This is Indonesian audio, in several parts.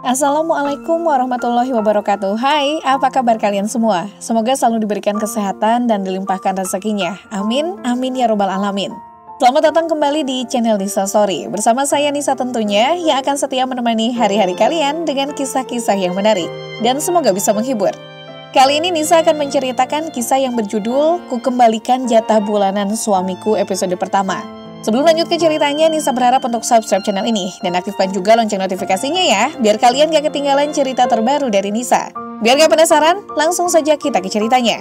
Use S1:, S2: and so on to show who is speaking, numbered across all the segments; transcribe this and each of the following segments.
S1: Assalamualaikum warahmatullahi wabarakatuh. Hai, apa kabar kalian semua? Semoga selalu diberikan kesehatan dan dilimpahkan rezekinya. Amin, amin ya robbal alamin. Selamat datang kembali di channel Nisa Story. Bersama saya Nisa tentunya, yang akan setia menemani hari-hari kalian dengan kisah-kisah yang menarik. Dan semoga bisa menghibur. Kali ini Nisa akan menceritakan kisah yang berjudul Ku Kembalikan Jatah Bulanan Suamiku episode pertama. Sebelum lanjut ke ceritanya, Nisa berharap untuk subscribe channel ini dan aktifkan juga lonceng notifikasinya ya, biar kalian gak ketinggalan cerita terbaru dari Nisa. Biar gak penasaran, langsung saja kita ke ceritanya.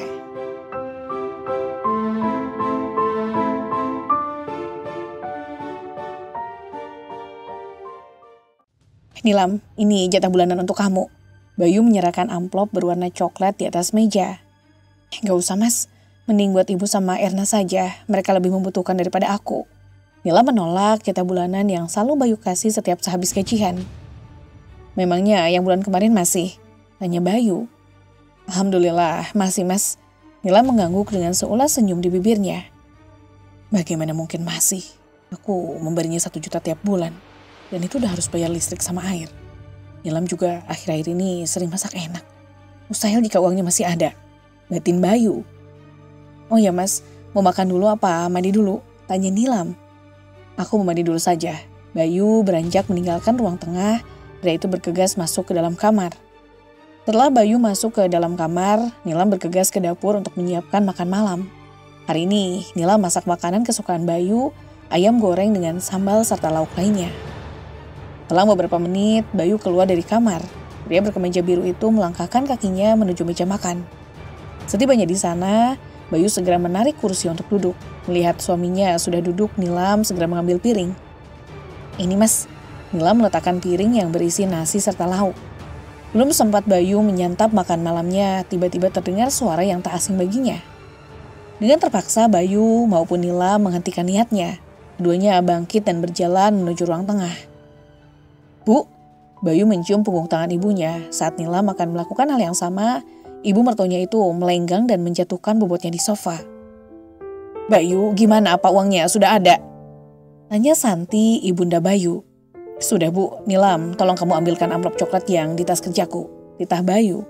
S1: Nilam, ini jatah bulanan untuk kamu. Bayu menyerahkan amplop berwarna coklat di atas meja. Gak usah mas, mending buat ibu sama Erna saja, mereka lebih membutuhkan daripada aku. Nila menolak jatah bulanan yang selalu Bayu kasih setiap sehabis gajian. Memangnya yang bulan kemarin masih? Tanya Bayu. Alhamdulillah masih mas. Nila mengangguk dengan seulas senyum di bibirnya. Bagaimana mungkin masih? Aku memberinya 1 juta tiap bulan. Dan itu udah harus bayar listrik sama air. Nilam juga akhir-akhir ini sering masak enak. Mustahil jika uangnya masih ada. Batin Bayu. Oh ya mas, mau makan dulu apa mandi dulu? Tanya Nilam. Aku mau mandi dulu saja. Bayu beranjak meninggalkan ruang tengah. Dia itu bergegas masuk ke dalam kamar. Setelah Bayu masuk ke dalam kamar, Nilam bergegas ke dapur untuk menyiapkan makan malam. Hari ini Nilam masak makanan kesukaan Bayu, ayam goreng dengan sambal serta lauk lainnya. Setelah beberapa menit, Bayu keluar dari kamar. Pria berkemeja biru itu melangkahkan kakinya menuju meja makan. Setibanya di sana, Bayu segera menarik kursi untuk duduk. Melihat suaminya sudah duduk, Nilam segera mengambil piring. Ini mas, Nilam meletakkan piring yang berisi nasi serta lauk. Belum sempat Bayu menyantap makan malamnya, tiba-tiba terdengar suara yang tak asing baginya. Dengan terpaksa Bayu maupun Nilam menghentikan niatnya. Keduanya bangkit dan berjalan menuju ruang tengah. Bu, Bayu mencium punggung tangan ibunya. Saat Nilam akan melakukan hal yang sama, ibu mertuanya itu melenggang dan menjatuhkan bobotnya di sofa. Bayu, gimana apa uangnya? Sudah ada? Tanya Santi, ibunda Bayu. Sudah bu, Nilam, tolong kamu ambilkan amplop coklat yang di tas kerjaku. Titah Bayu.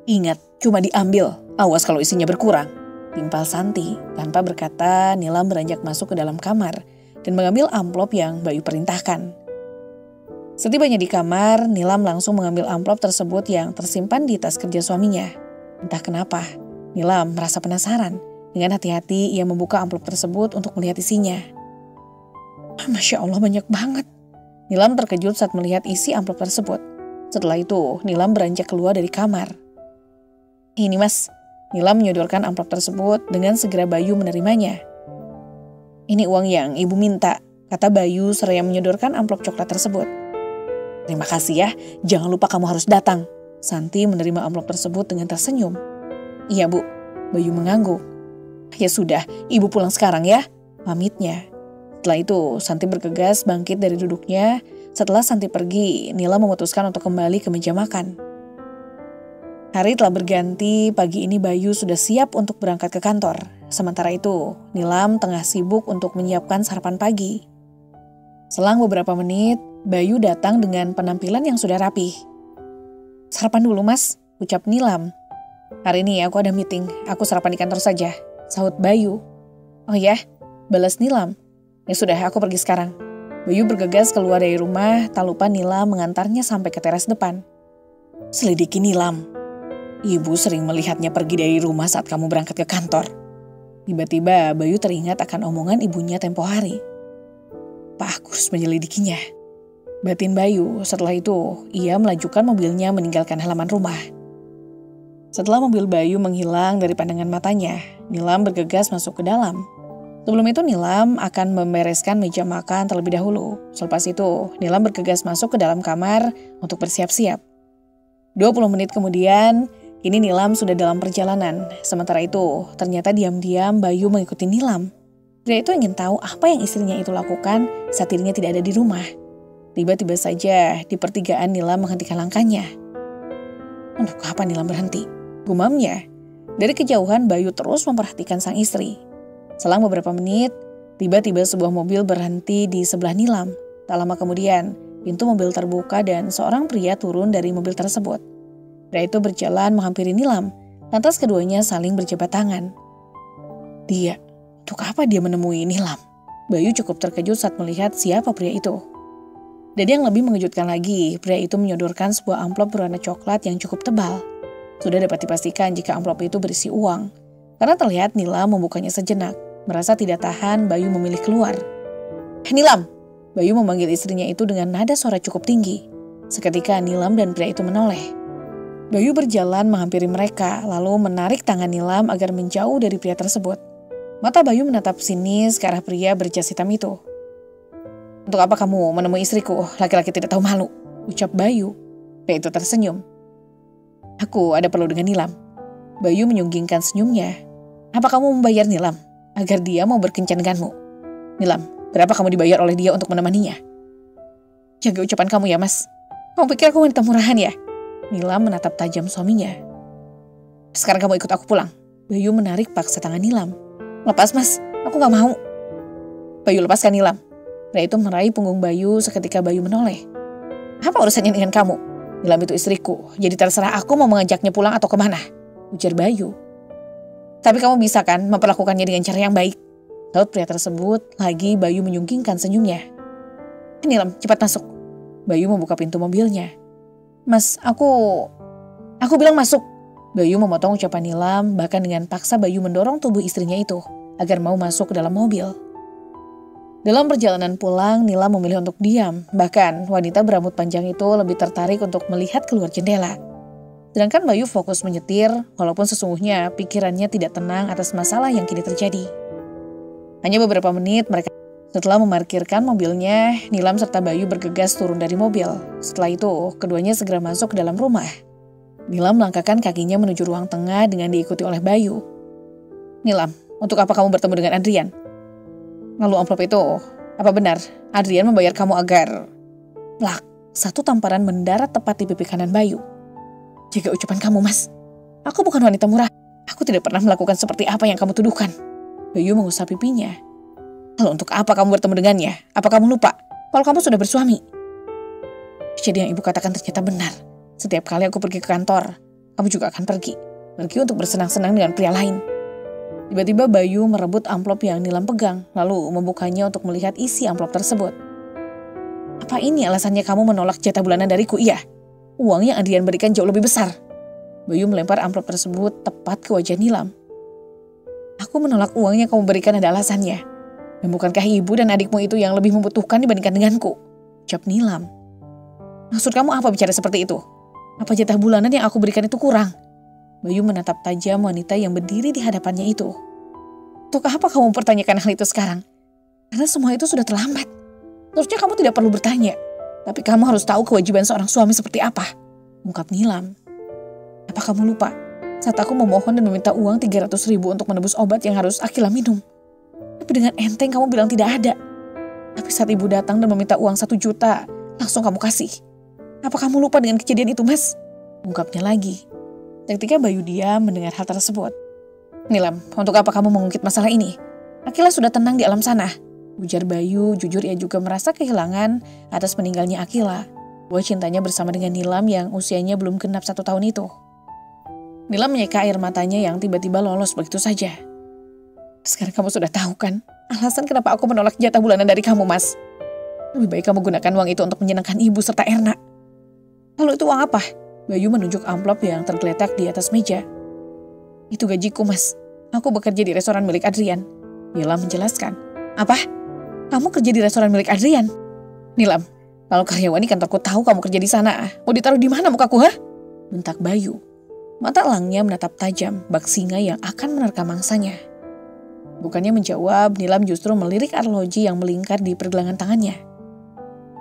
S1: Ingat, cuma diambil. Awas kalau isinya berkurang. Timpal Santi. Tanpa berkata, Nilam beranjak masuk ke dalam kamar dan mengambil amplop yang Bayu perintahkan. Setibanya di kamar, Nilam langsung mengambil amplop tersebut yang tersimpan di tas kerja suaminya. Entah kenapa, Nilam merasa penasaran. Dengan hati-hati ia membuka amplop tersebut untuk melihat isinya. Masya Allah banyak banget. Nilam terkejut saat melihat isi amplop tersebut. Setelah itu, Nilam beranjak keluar dari kamar. Ini mas, Nilam menyodorkan amplop tersebut dengan segera Bayu menerimanya. Ini uang yang ibu minta, kata Bayu seraya menyodorkan amplop coklat tersebut. Terima kasih ya, jangan lupa kamu harus datang. Santi menerima amplop tersebut dengan tersenyum. Iya bu, Bayu mengangguk. Ya sudah, ibu pulang sekarang ya, pamitnya. Setelah itu, Santi bergegas bangkit dari duduknya. Setelah Santi pergi, Nila memutuskan untuk kembali ke meja makan. Hari telah berganti, pagi ini Bayu sudah siap untuk berangkat ke kantor. Sementara itu, Nilam tengah sibuk untuk menyiapkan sarapan pagi. Selang beberapa menit, Bayu datang dengan penampilan yang sudah rapi. Sarapan dulu mas, ucap Nilam. Hari ini aku ada meeting, aku sarapan di kantor saja, sahut Bayu. Oh ya, balas Nilam. Ya sudah, aku pergi sekarang. Bayu bergegas keluar dari rumah, tak lupa Nilam mengantarnya sampai ke teras depan. Selidiki Nilam. Ibu sering melihatnya pergi dari rumah saat kamu berangkat ke kantor. Tiba-tiba Bayu teringat akan omongan ibunya tempo hari. Pak, aku harus menyelidikinya. Batin Bayu. Setelah itu, ia melajukan mobilnya meninggalkan halaman rumah. Setelah mobil Bayu menghilang dari pandangan matanya, Nilam bergegas masuk ke dalam. Sebelum itu Nilam akan membereskan meja makan terlebih dahulu. Selepas itu, Nilam bergegas masuk ke dalam kamar untuk bersiap-siap. 20 menit kemudian, kini Nilam sudah dalam perjalanan. Sementara itu, ternyata diam-diam Bayu mengikuti Nilam. Dia itu ingin tahu apa yang istrinya itu lakukan saat dirinya tidak ada di rumah. Tiba-tiba saja di pertigaan Nilam menghentikan langkahnya. Untuk apa Nilam berhenti? Gumamnya. Dari kejauhan Bayu terus memperhatikan sang istri. Selang beberapa menit, tiba-tiba sebuah mobil berhenti di sebelah Nilam. Tak lama kemudian, pintu mobil terbuka dan seorang pria turun dari mobil tersebut. Pria itu berjalan menghampiri Nilam, lantas keduanya saling berjabat tangan. Dia, untuk apa dia menemui Nilam? Bayu cukup terkejut saat melihat siapa pria itu. Dan yang lebih mengejutkan lagi, pria itu menyodorkan sebuah amplop berwarna coklat yang cukup tebal. Sudah dapat dipastikan jika amplop itu berisi uang. Karena terlihat Nilam membukanya sejenak, merasa tidak tahan Bayu memilih keluar. Nilam! Bayu memanggil istrinya itu dengan nada suara cukup tinggi. Seketika Nilam dan pria itu menoleh. Bayu berjalan menghampiri mereka, lalu menarik tangan Nilam agar menjauh dari pria tersebut. Mata Bayu menatap sinis ke arah pria berjas hitam itu. Untuk apa kamu menemui istriku, laki-laki tidak tahu malu? Ucap Bayu. Pria itu tersenyum. Aku ada perlu dengan Nilam. Bayu menyunggingkan senyumnya. Apa kamu membayar Nilam agar dia mau berkencan denganmu? Nilam, berapa kamu dibayar oleh dia untuk menemaninya? Jaga ucapan kamu ya, Mas. Kamu pikir aku wanita murahan ya? Nilam menatap tajam suaminya. Sekarang kamu ikut aku pulang. Bayu menarik paksa tangan Nilam. Lepas, Mas. Aku gak mau. Bayu, lepaskan Nilam. Pria itu meraih punggung Bayu seketika Bayu menoleh. Apa urusannya dengan kamu? Nilam itu istriku, jadi terserah aku mau mengajaknya pulang atau kemana. Ujar Bayu. Tapi kamu bisa kan memperlakukannya dengan cara yang baik? Laut pria tersebut, lagi Bayu menyunggingkan senyumnya. Nilam, cepat masuk. Bayu membuka pintu mobilnya. Mas, aku bilang masuk. Bayu memotong ucapan Nilam, bahkan dengan paksa Bayu mendorong tubuh istrinya itu agar mau masuk ke dalam mobil. Dalam perjalanan pulang, Nilam memilih untuk diam. Bahkan wanita berambut panjang itu lebih tertarik untuk melihat keluar jendela. Sedangkan Bayu fokus menyetir, walaupun sesungguhnya pikirannya tidak tenang atas masalah yang kini terjadi. Hanya beberapa menit mereka setelah memarkirkan mobilnya, Nilam serta Bayu bergegas turun dari mobil. Setelah itu, keduanya segera masuk ke dalam rumah. Nilam melangkahkan kakinya menuju ruang tengah dengan diikuti oleh Bayu. Nilam, untuk apa kamu bertemu dengan Adrian? Lalu amplop itu, apa benar Adrian membayar kamu agar... Plak, satu tamparan mendarat tepat di pipi kanan Bayu. Jaga ucapan kamu, Mas. Aku bukan wanita murah. Aku tidak pernah melakukan seperti apa yang kamu tuduhkan. Bayu mengusap pipinya. Lalu untuk apa kamu bertemu dengannya? Apa kamu lupa kalau kamu sudah bersuami? Jadi yang ibu katakan ternyata benar. Setiap kali aku pergi ke kantor, kamu juga akan pergi. Pergi untuk bersenang-senang dengan pria lain. Tiba-tiba Bayu merebut amplop yang Nilam pegang, lalu membukanya untuk melihat isi amplop tersebut. Apa ini alasannya kamu menolak jatah bulanan dariku? Iya, uang yang Adrian berikan jauh lebih besar. Bayu melempar amplop tersebut tepat ke wajah Nilam. Aku menolak uang yang kamu berikan ada alasannya. Dan bukankah ibu dan adikmu itu yang lebih membutuhkan dibandingkan denganku? Ucap Nilam. Maksud kamu apa bicara seperti itu? Apa jatah bulanan yang aku berikan itu kurang? Bayu menatap tajam wanita yang berdiri di hadapannya itu. Untuk apa kamu mempertanyakan hal itu sekarang? Karena semua itu sudah terlambat. Seharusnya kamu tidak perlu bertanya. Tapi kamu harus tahu kewajiban seorang suami seperti apa. Ungkap Nilam. Apa kamu lupa? Saat aku memohon dan meminta uang 300.000 untuk menebus obat yang harus Akila minum. Tapi dengan enteng kamu bilang tidak ada. Tapi saat ibu datang dan meminta uang 1 juta, langsung kamu kasih. Apa kamu lupa dengan kejadian itu, Mas? Ungkapnya lagi. Ketika Bayu diam mendengar hal tersebut. Nilam, untuk apa kamu mengungkit masalah ini? Akila sudah tenang di alam sana. Ujar Bayu, jujur ia juga merasa kehilangan atas meninggalnya Akila. Bahwa cintanya bersama dengan Nilam yang usianya belum genap 1 tahun itu. Nilam menyeka air matanya yang tiba-tiba lolos begitu saja. Sekarang kamu sudah tahu kan alasan kenapa aku menolak jatah bulanan dari kamu, Mas. Lebih baik kamu gunakan uang itu untuk menyenangkan ibu serta Erna. Lalu itu uang apa? Bayu menunjuk amplop yang tergeletak di atas meja. Itu gajiku, Mas. Aku bekerja di restoran milik Adrian. Nilam menjelaskan. Apa? Kamu kerja di restoran milik Adrian? Nilam, kalau karyawani kantorku tahu kamu kerja di sana, mau ditaruh di mana mukaku, ha? Bentak Bayu. Mata elangnya menatap tajam bak singa yang akan menerkam mangsanya. Bukannya menjawab, Nilam justru melirik arloji yang melingkar di pergelangan tangannya.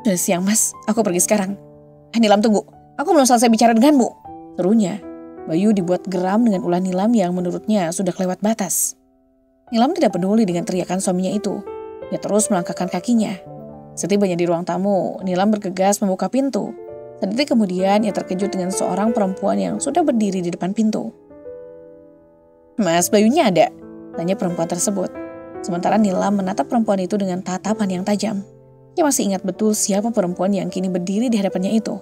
S1: Sudah siang, Mas. Aku pergi sekarang. Nilam, tunggu. Aku belum selesai bicara denganmu. Serunya. Bayu dibuat geram dengan ulah Nilam yang menurutnya sudah kelewat batas. Nilam tidak peduli dengan teriakan suaminya itu. Ia terus melangkahkan kakinya. Setibanya di ruang tamu, Nilam bergegas membuka pintu. Sedetik kemudian ia terkejut dengan seorang perempuan yang sudah berdiri di depan pintu. Mas, Bayunya ada? Tanya perempuan tersebut. Sementara Nilam menatap perempuan itu dengan tatapan yang tajam. Ia masih ingat betul siapa perempuan yang kini berdiri di hadapannya itu.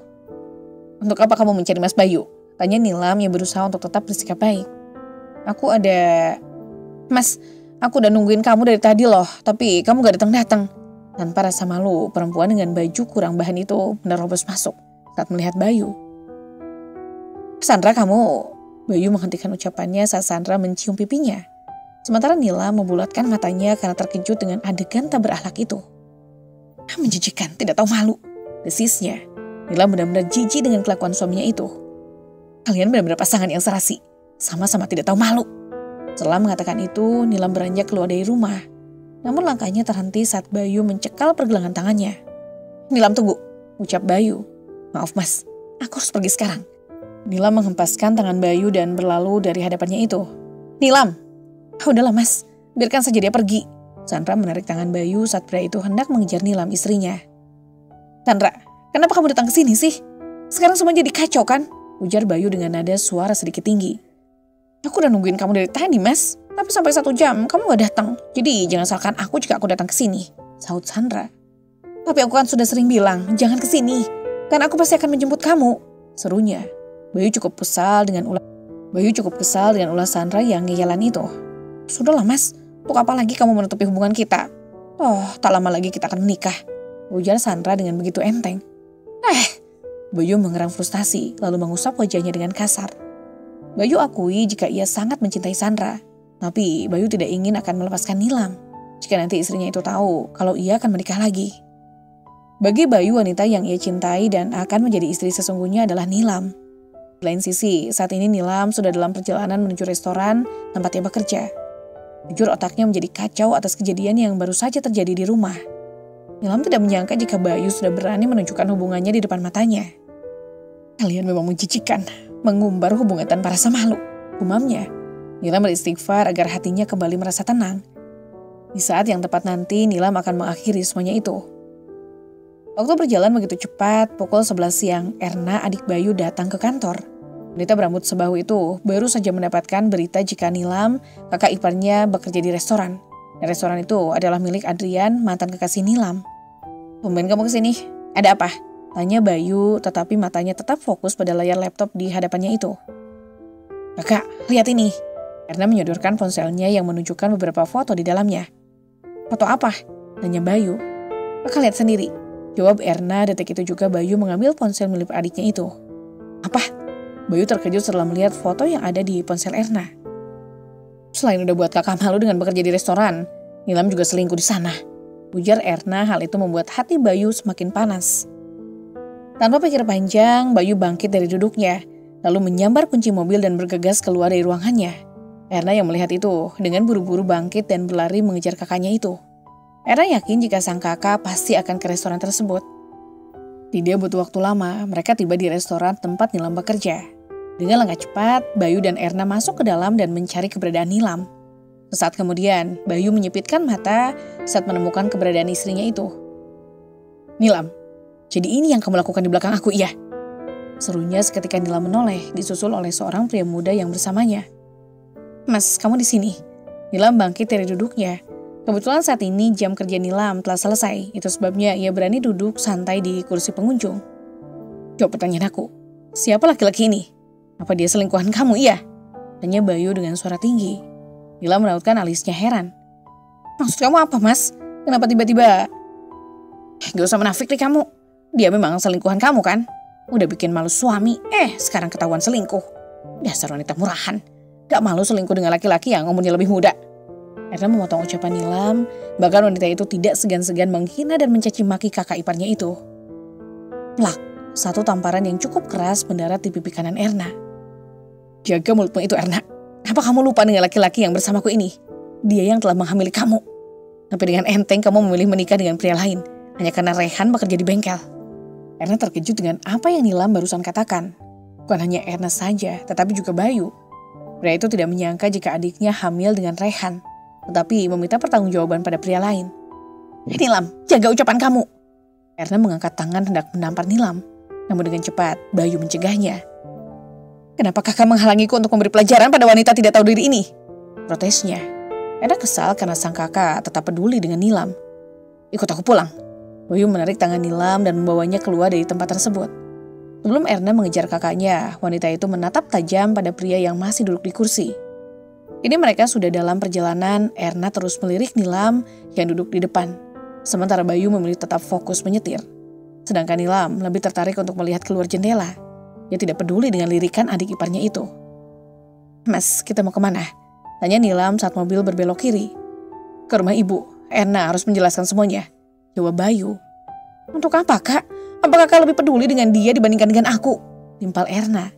S1: "Untuk apa kamu mencari Mas Bayu?" tanya Nilam yang berusaha untuk tetap bersikap baik. Mas, aku udah nungguin kamu dari tadi loh, tapi kamu gak datang-datang." Tanpa rasa malu, perempuan dengan baju kurang bahan itu menerobos masuk saat melihat Bayu. "Sandra, kamu..." Bayu menghentikan ucapannya saat Sandra mencium pipinya. Sementara Nila membulatkan matanya karena terkejut dengan adegan tak berakhlak itu. "Menjijikan, tidak tahu malu," desisnya. Nila benar-benar jijik dengan kelakuan suaminya itu. "Kalian benar-benar pasangan yang serasi, sama-sama tidak tahu malu." Setelah mengatakan itu, Nilam beranjak keluar dari rumah. Namun langkahnya terhenti saat Bayu mencekal pergelangan tangannya. "Nilam, tunggu," ucap Bayu. "Maaf Mas, aku harus pergi sekarang." Nilam menghempaskan tangan Bayu dan berlalu dari hadapannya itu. "Nilam!" Udahlah Mas, biarkan saja dia pergi." Sandra menarik tangan Bayu saat pria itu hendak mengejar Nilam, istrinya. "Sandra, kenapa kamu datang ke sini sih? Sekarang semua jadi kacau kan?" ujar Bayu dengan nada suara sedikit tinggi. "Aku udah nungguin kamu dari tadi Mas, tapi sampai 1 jam kamu gak datang. Jadi jangan salahkan aku jika aku datang ke sini," sahut Sandra. "Tapi aku kan sudah sering bilang jangan ke sini, kan aku pasti akan menjemput kamu," serunya. Bayu cukup kesal dengan ulah Sandra yang ngeyalan itu. "Sudahlah Mas, untuk apa lagi kamu menutupi hubungan kita? Oh, tak lama lagi kita akan menikah," ujar Sandra dengan begitu enteng. Bayu mengerang frustasi lalu mengusap wajahnya dengan kasar. Bayu akui jika ia sangat mencintai Sandra, tapi Bayu tidak ingin akan melepaskan Nilam jika nanti istrinya itu tahu kalau ia akan menikah lagi. Bagi Bayu, wanita yang ia cintai dan akan menjadi istri sesungguhnya adalah Nilam. Di lain sisi, saat ini Nilam sudah dalam perjalanan menuju restoran tempat ia bekerja. Jujur otaknya menjadi kacau atas kejadian yang baru saja terjadi di rumah. Nilam tidak menyangka jika Bayu sudah berani menunjukkan hubungannya di depan matanya. "Kalian memang menjijikan, mengumbar hubungan tanpa rasa malu," gumamnya. Nilam beristighfar agar hatinya kembali merasa tenang. Di saat yang tepat nanti, Nilam akan mengakhiri semuanya itu. Waktu berjalan begitu cepat, pukul 11 siang, Erna, adik Bayu, datang ke kantor. Wanita berambut sebahu itu baru saja mendapatkan berita jika Nilam, kakak iparnya, bekerja di restoran. Dan restoran itu adalah milik Adrian, mantan kekasih Nilam. "Tumben kamu kesini, ada apa?" tanya Bayu, tetapi matanya tetap fokus pada layar laptop di hadapannya itu. "Kakak, lihat ini." Erna menyodorkan ponselnya yang menunjukkan beberapa foto di dalamnya. "Foto apa?" tanya Bayu. "Kakak lihat sendiri," jawab Erna. Detik itu juga Bayu mengambil ponsel milik adiknya itu. "Apa?" Bayu terkejut setelah melihat foto yang ada di ponsel Erna. "Selain udah buat kakak malu dengan bekerja di restoran, Nilam juga selingkuh di sana," ujar Erna. Hal itu membuat hati Bayu semakin panas. Tanpa pikir panjang, Bayu bangkit dari duduknya, lalu menyambar kunci mobil dan bergegas keluar dari ruangannya. Erna yang melihat itu dengan buru-buru bangkit dan berlari mengejar kakaknya itu. Erna yakin jika sang kakak pasti akan ke restoran tersebut. Tidak butuh waktu lama, mereka tiba di restoran tempat Nilam bekerja. Dengan langkah cepat, Bayu dan Erna masuk ke dalam dan mencari keberadaan Nilam. Sesaat kemudian, Bayu menyipitkan mata saat menemukan keberadaan istrinya itu. "Nilam, jadi ini yang kamu lakukan di belakang aku, iya?" serunya seketika Nilam menoleh, disusul oleh seorang pria muda yang bersamanya. "Mas, kamu di sini?" Nilam bangkit dari duduknya. Kebetulan saat ini jam kerja Nilam telah selesai, itu sebabnya ia berani duduk santai di kursi pengunjung. "Jawab pertanyaan aku, siapa laki-laki ini? Apa dia selingkuhan kamu, iya?" tanya Bayu dengan suara tinggi. Nilam merautkan alisnya heran. "Maksud kamu apa, Mas? Kenapa tiba-tiba..." "Gak usah menafik nih kamu. Dia memang selingkuhan kamu kan? Udah bikin malu suami, sekarang ketahuan selingkuh. Dasar wanita murahan. Gak malu selingkuh dengan laki-laki yang umurnya lebih muda." Erna memotong ucapan Nilam, bahkan wanita itu tidak segan-segan menghina dan mencaci maki kakak iparnya itu. Plak, satu tamparan yang cukup keras mendarat di pipi kanan Erna. "Jaga mulutmu itu, Erna. Apa kamu lupa dengan laki-laki yang bersamaku ini? Dia yang telah menghamili kamu. Tapi dengan enteng kamu memilih menikah dengan pria lain, hanya karena Rehan bekerja di bengkel." Erna terkejut dengan apa yang Nilam barusan katakan. Bukan hanya Erna saja, tetapi juga Bayu. Pria itu tidak menyangka jika adiknya hamil dengan Rehan, tetapi meminta pertanggungjawaban pada pria lain. "Nilam, jaga ucapan kamu." Erna mengangkat tangan hendak menampar Nilam, namun dengan cepat Bayu mencegahnya. "Kenapa kakak menghalangiku untuk memberi pelajaran pada wanita tidak tahu diri ini?" protesnya. Erna kesal karena sang kakak tetap peduli dengan Nilam. "Ikut aku pulang," Bayu menarik tangan Nilam dan membawanya keluar dari tempat tersebut. Sebelum Erna mengejar kakaknya, wanita itu menatap tajam pada pria yang masih duduk di kursi. Kini mereka sudah dalam perjalanan. Erna terus melirik Nilam yang duduk di depan. Sementara Bayu memilih tetap fokus menyetir. Sedangkan Nilam lebih tertarik untuk melihat keluar jendela. Dia tidak peduli dengan lirikan adik iparnya itu. "Mas, kita mau kemana?" tanya Nilam saat mobil berbelok kiri. "Ke rumah ibu. Erna harus menjelaskan semuanya," jawab Bayu. "Untuk apa, Kak? Apakah Kak lebih peduli dengan dia dibandingkan dengan aku?" timpal Erna.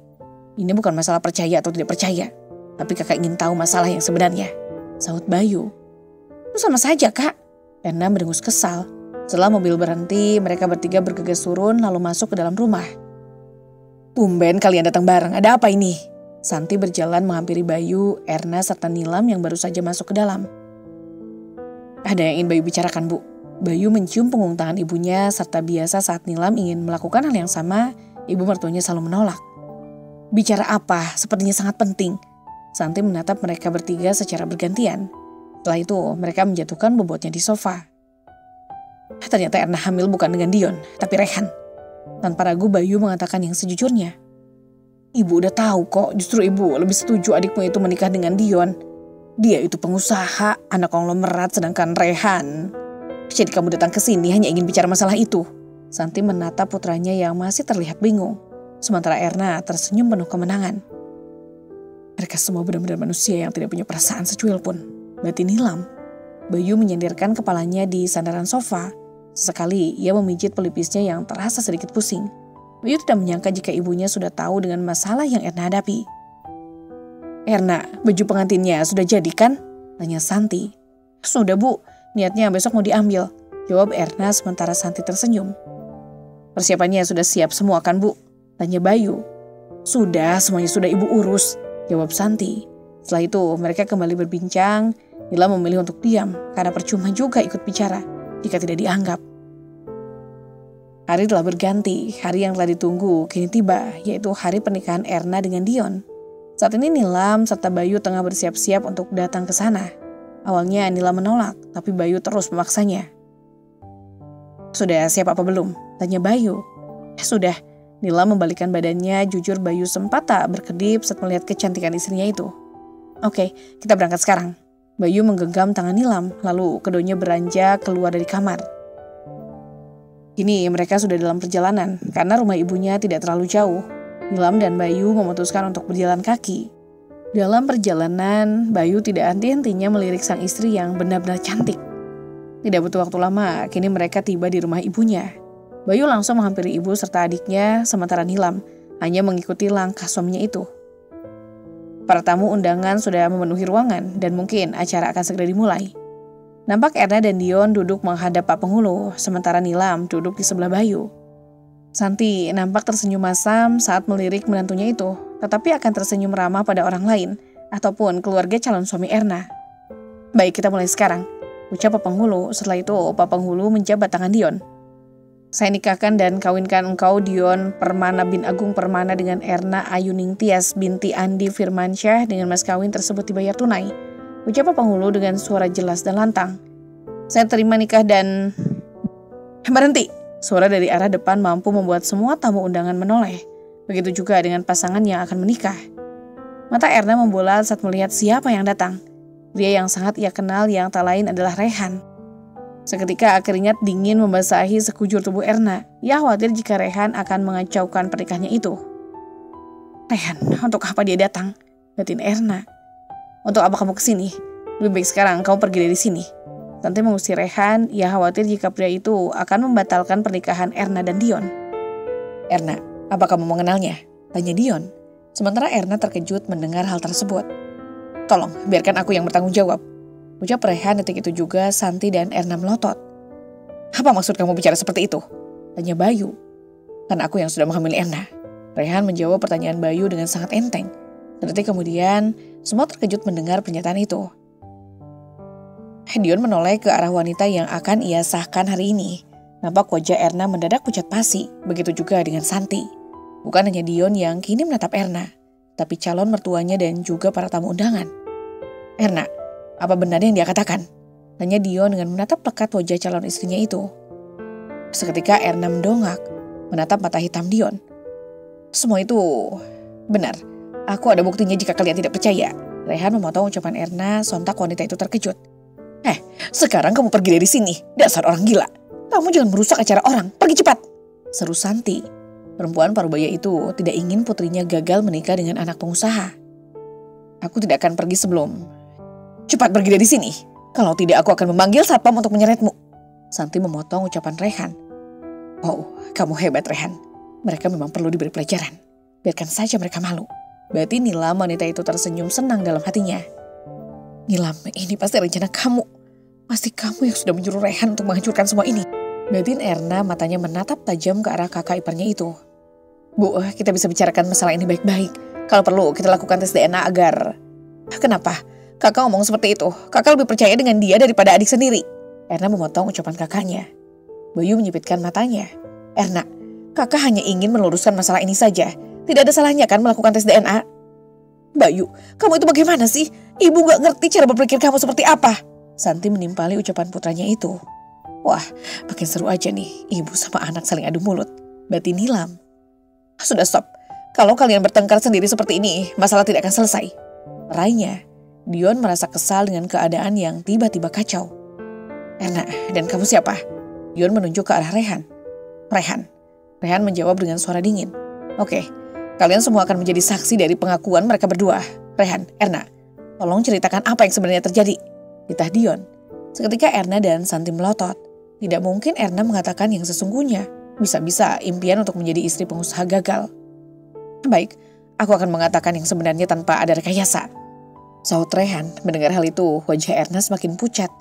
S1: "Ini bukan masalah percaya atau tidak percaya. Tapi kakak ingin tahu masalah yang sebenarnya," sahut Bayu. "Itu sama saja, Kak." Erna mendengus kesal. Setelah mobil berhenti, mereka bertiga bergegas turun lalu masuk ke dalam rumah. "Tumben kalian datang bareng, ada apa ini?" Santi berjalan menghampiri Bayu, Erna serta Nilam yang baru saja masuk ke dalam. "Ada yang ingin Bayu bicarakan, Bu." Bayu mencium punggung tangan ibunya, serta biasa saat Nilam ingin melakukan hal yang sama, ibu mertuanya selalu menolak. "Bicara apa? Sepertinya sangat penting." Santi menatap mereka bertiga secara bergantian. Setelah itu, mereka menjatuhkan bobotnya di sofa. Ternyata Erna hamil bukan dengan Dion, tapi Rehan. Tanpa ragu Bayu mengatakan yang sejujurnya. "Ibu udah tahu kok, justru ibu lebih setuju adikmu itu menikah dengan Dion. Dia itu pengusaha, anak konglomerat, sedangkan Rehan. Jadi kamu datang ke sini hanya ingin bicara masalah itu." Santi menatap putranya yang masih terlihat bingung. Sementara Erna tersenyum penuh kemenangan. "Mereka semua benar-benar manusia yang tidak punya perasaan secuil pun," batin Nilam. Bayu menyendirkan kepalanya di sandaran sofa. Sesekali ia memijit pelipisnya yang terasa sedikit pusing. Bayu tidak menyangka jika ibunya sudah tahu dengan masalah yang Erna hadapi. "Erna, baju pengantinnya sudah jadi kan?" tanya Santi. "Sudah, Bu, niatnya besok mau diambil," jawab Erna sementara Santi tersenyum. "Persiapannya sudah siap semua kan, Bu?" tanya Bayu. "Sudah, semuanya sudah ibu urus," jawab Santi. Setelah itu mereka kembali berbincang. Nila memilih untuk diam karena percuma juga ikut bicara jika tidak dianggap. Hari telah berganti. Hari yang telah ditunggu kini tiba, yaitu hari pernikahan Erna dengan Dion. Saat ini Nilam serta Bayu tengah bersiap-siap untuk datang ke sana. Awalnya Nilam menolak, tapi Bayu terus memaksanya. "Sudah siap apa belum?" tanya Bayu. "Sudah." Nilam membalikkan badannya. Jujur Bayu sempat tak berkedip saat melihat kecantikan istrinya itu. "Oke, kita berangkat sekarang." Bayu menggenggam tangan Nilam, lalu keduanya beranjak keluar dari kamar. Kini mereka sudah dalam perjalanan, karena rumah ibunya tidak terlalu jauh. Nilam dan Bayu memutuskan untuk berjalan kaki. Dalam perjalanan, Bayu tidak henti-hentinya melirik sang istri yang benar-benar cantik. Tidak butuh waktu lama, kini mereka tiba di rumah ibunya. Bayu langsung menghampiri ibu serta adiknya, sementara Nilam hanya mengikuti langkah suaminya itu. Para tamu undangan sudah memenuhi ruangan dan mungkin acara akan segera dimulai. Nampak Erna dan Dion duduk menghadap Pak Penghulu, sementara Nilam duduk di sebelah Bayu. Santi nampak tersenyum masam saat melirik menantunya itu, tetapi akan tersenyum ramah pada orang lain ataupun keluarga calon suami Erna. "Baik, kita mulai sekarang," ucap Pak Penghulu. Setelah itu Pak Penghulu menjabat tangan Dion. "Saya nikahkan dan kawinkan engkau Dion Permana bin Agung Permana dengan Erna Ayuning Tias binti Andi Firmansyah dengan mas kawin tersebut dibayar tunai," ucap Pak Penghulu dengan suara jelas dan lantang. "Saya terima nikah dan..." Berhenti! Suara dari arah depan mampu membuat semua tamu undangan menoleh. Begitu juga dengan pasangan yang akan menikah. Mata Erna membola saat melihat siapa yang datang. Pria yang sangat ia kenal yang tak lain adalah Rehan. Seketika keringat dingin membasahi sekujur tubuh Erna. Ia khawatir jika Rehan akan mengacaukan pernikahannya itu. "Rehan, untuk apa dia datang?" batin Erna. "Untuk apa kamu kesini? Lebih baik sekarang kamu pergi dari sini." Santi mengusir Rehan. Ia khawatir jika pria itu akan membatalkan pernikahan Erna dan Dion. "Erna, apa kamu mengenalnya?" tanya Dion. Sementara Erna terkejut mendengar hal tersebut. "Tolong, biarkan aku yang bertanggung jawab," ucap Rehan. Detik itu juga Santi dan Erna melotot. "Apa maksud kamu bicara seperti itu?" tanya Bayu. "Kan aku yang sudah menghamili Erna." Rehan menjawab pertanyaan Bayu dengan sangat enteng. Sedetik kemudian, semua terkejut mendengar pernyataan itu. Dion menoleh ke arah wanita yang akan ia sahkan hari ini. Nampak wajah Erna mendadak pucat pasi, begitu juga dengan Santi. Bukan hanya Dion yang kini menatap Erna, tapi calon mertuanya dan juga para tamu undangan. "Erna, apa benar yang dia katakan?" tanya Dion dengan menatap lekat wajah calon istrinya itu. Seketika Erna mendongak, menatap mata hitam Dion. Semua itu benar. Aku ada buktinya jika kalian tidak percaya. Rehan memotong ucapan Erna, sontak wanita itu terkejut. Sekarang kamu pergi dari sini, dasar orang gila. Kamu jangan merusak acara orang, pergi cepat. Seru Santi. Perempuan parubaya itu tidak ingin putrinya gagal menikah dengan anak pengusaha. Aku tidak akan pergi sebelum. Cepat pergi dari sini. Kalau tidak aku akan memanggil satpam untuk menyeretmu. Santi memotong ucapan Rehan. Oh, kamu hebat Rehan. Mereka memang perlu diberi pelajaran. Biarkan saja mereka malu. Berarti Nilam, wanita itu tersenyum senang dalam hatinya. Nilam, ini pasti rencana kamu. Pasti kamu yang sudah menyuruh Rehan untuk menghancurkan semua ini. Batin Erna matanya menatap tajam ke arah kakak iparnya itu. Bu, kita bisa bicarakan masalah ini baik-baik. Kalau perlu kita lakukan tes DNA agar... Kenapa? Kakak ngomong seperti itu. Kakak lebih percaya dengan dia daripada adik sendiri. Erna memotong ucapan kakaknya. Bayu menyipitkan matanya. Erna, kakak hanya ingin meluruskan masalah ini saja. Tidak ada salahnya kan melakukan tes DNA? Bayu, kamu itu bagaimana sih? Ibu gak ngerti cara berpikir kamu seperti apa. Santi menimpali ucapan putranya itu. Wah, makin seru aja nih, ibu sama anak saling adu mulut. Batin Nilam. Sudah stop, kalau kalian bertengkar sendiri seperti ini, masalah tidak akan selesai. Rainya, Dion merasa kesal dengan keadaan yang tiba-tiba kacau. Erna, dan kamu siapa? Dion menunjuk ke arah Rehan. Rehan menjawab dengan suara dingin. Oke, kalian semua akan menjadi saksi dari pengakuan mereka berdua. Rehan, Erna, tolong ceritakan apa yang sebenarnya terjadi. Titah Dion. Seketika Erna dan Santi melotot. Tidak mungkin Erna mengatakan yang sesungguhnya. Bisa-bisa impian untuk menjadi istri pengusaha gagal. Baik, aku akan mengatakan yang sebenarnya tanpa ada rekayasa. Saut Rehan. Mendengar hal itu, wajah Erna semakin pucat.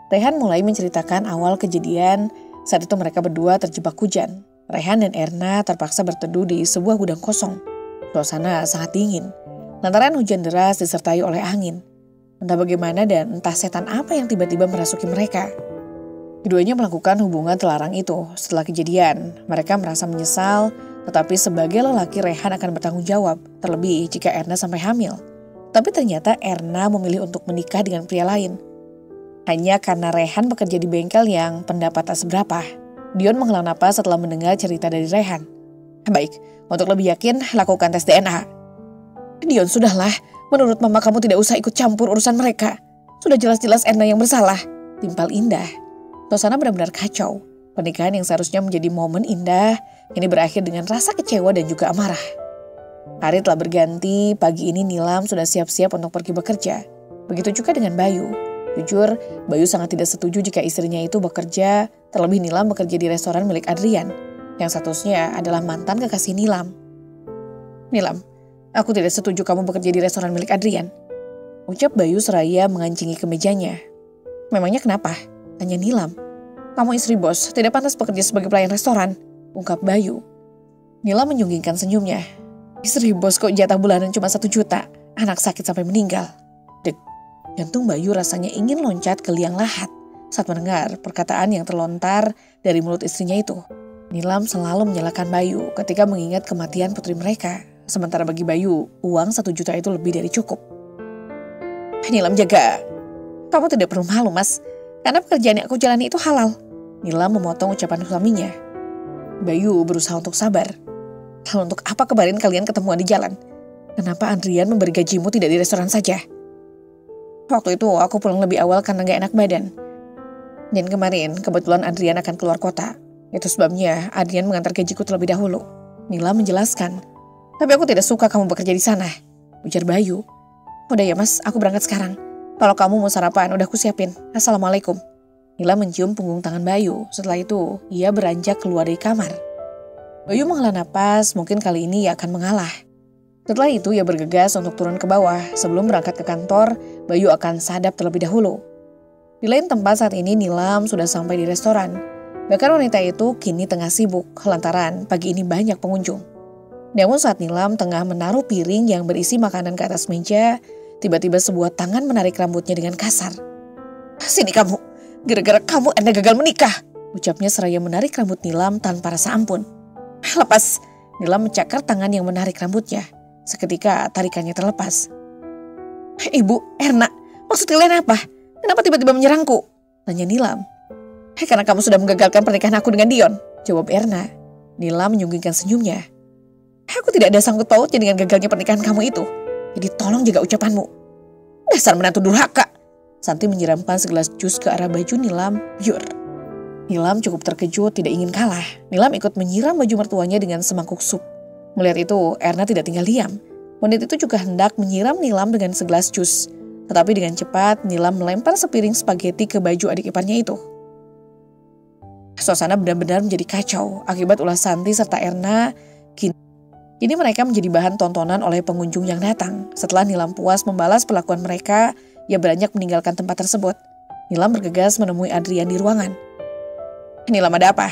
S1: Rehan mulai menceritakan awal kejadian. Saat itu mereka berdua terjebak hujan. Rehan dan Erna terpaksa berteduh di sebuah gudang kosong. Suasana sangat dingin. Lantaran hujan deras disertai oleh angin. Entah bagaimana dan entah setan apa yang tiba-tiba merasuki mereka. Keduanya melakukan hubungan terlarang itu. Setelah kejadian, mereka merasa menyesal, tetapi sebagai lelaki Rehan akan bertanggung jawab, terlebih jika Erna sampai hamil. Tapi ternyata Erna memilih untuk menikah dengan pria lain. Hanya karena Rehan bekerja di bengkel yang pendapat tak seberapa. Dion menghela napas setelah mendengar cerita dari Rehan. Baik, untuk lebih yakin, lakukan tes DNA. Dion, sudahlah. Menurut mama kamu tidak usah ikut campur urusan mereka. Sudah jelas-jelas Erna yang bersalah. Timpal Indah. Suasana benar-benar kacau. Pernikahan yang seharusnya menjadi momen indah, ini berakhir dengan rasa kecewa dan juga amarah. Hari telah berganti, pagi ini Nilam sudah siap-siap untuk pergi bekerja. Begitu juga dengan Bayu. Jujur, Bayu sangat tidak setuju jika istrinya itu bekerja, terlebih Nilam bekerja di restoran milik Adrian, yang statusnya adalah mantan kekasih Nilam. Nilam, aku tidak setuju kamu bekerja di restoran milik Adrian. Ucap Bayu seraya mengancingi kemejanya. Memangnya kenapa? Tanya Nilam. Kamu istri bos, tidak pantas bekerja sebagai pelayan restoran, ungkap Bayu. Nilam menyunggingkan senyumnya. Istri bos kok jatah bulanan cuma 1 juta, anak sakit sampai meninggal. Dek, jantung Bayu rasanya ingin loncat ke liang lahat saat mendengar perkataan yang terlontar dari mulut istrinya itu. Nilam selalu menyalahkan Bayu ketika mengingat kematian putri mereka. Sementara bagi Bayu, uang 1 juta itu lebih dari cukup. Nilam jaga, kamu tidak perlu malu mas. Karena pekerjaan yang aku jalani itu halal. Nilam memotong ucapan suaminya. Bayu berusaha untuk sabar. Lalu untuk apa kemarin kalian ketemuan di jalan? Kenapa Adrian memberi gajimu tidak di restoran saja? Waktu itu aku pulang lebih awal karena gak enak badan. Dan kemarin kebetulan Adrian akan keluar kota. Itu sebabnya Adrian mengantar gajiku terlebih dahulu. Nilam menjelaskan. Tapi aku tidak suka kamu bekerja di sana, ujar Bayu. Udah ya mas, aku berangkat sekarang. Kalau kamu mau sarapan, udah aku siapin. Assalamualaikum. Nilam mencium punggung tangan Bayu. Setelah itu, ia beranjak keluar dari kamar. Bayu menghela napas, mungkin kali ini ia akan mengalah. Setelah itu, ia bergegas untuk turun ke bawah. Sebelum berangkat ke kantor, Bayu akan sadap terlebih dahulu. Di lain tempat saat ini, Nilam sudah sampai di restoran. Bahkan wanita itu kini tengah sibuk, lantaran pagi ini banyak pengunjung. Namun saat Nilam tengah menaruh piring yang berisi makanan ke atas meja, tiba-tiba sebuah tangan menarik rambutnya dengan kasar. Sini kamu, gara-gara kamu Anda gagal menikah, ucapnya seraya menarik rambut Nilam tanpa rasa ampun. Lepas, Nilam mencakar tangan yang menarik rambutnya. Seketika tarikannya terlepas. Ibu, Erna, maksud kalian apa? Kenapa tiba-tiba menyerangku? Tanya Nilam. Karena kamu sudah menggagalkan pernikahan aku dengan Dion, jawab Erna. Nilam menyunggingkan senyumnya. Aku tidak ada sangkut pautnya dengan gagalnya pernikahan kamu itu. Jadi tolong jaga ucapanmu. Dasar menantu durhaka. Santi menyiramkan segelas jus ke arah baju Nilam. Biur. Nilam cukup terkejut, tidak ingin kalah. Nilam ikut menyiram baju mertuanya dengan semangkuk sup. Melihat itu, Erna tidak tinggal diam. Wanita itu juga hendak menyiram Nilam dengan segelas jus. Tetapi dengan cepat, Nilam melempar sepiring spaghetti ke baju adik iparnya itu. Suasana benar-benar menjadi kacau akibat ulah Santi serta Erna. Kini mereka menjadi bahan tontonan oleh pengunjung yang datang. Setelah Nilam puas membalas perlakuan mereka, ia beranjak meninggalkan tempat tersebut. Nilam bergegas menemui Adrian di ruangan. Nilam, ada apa?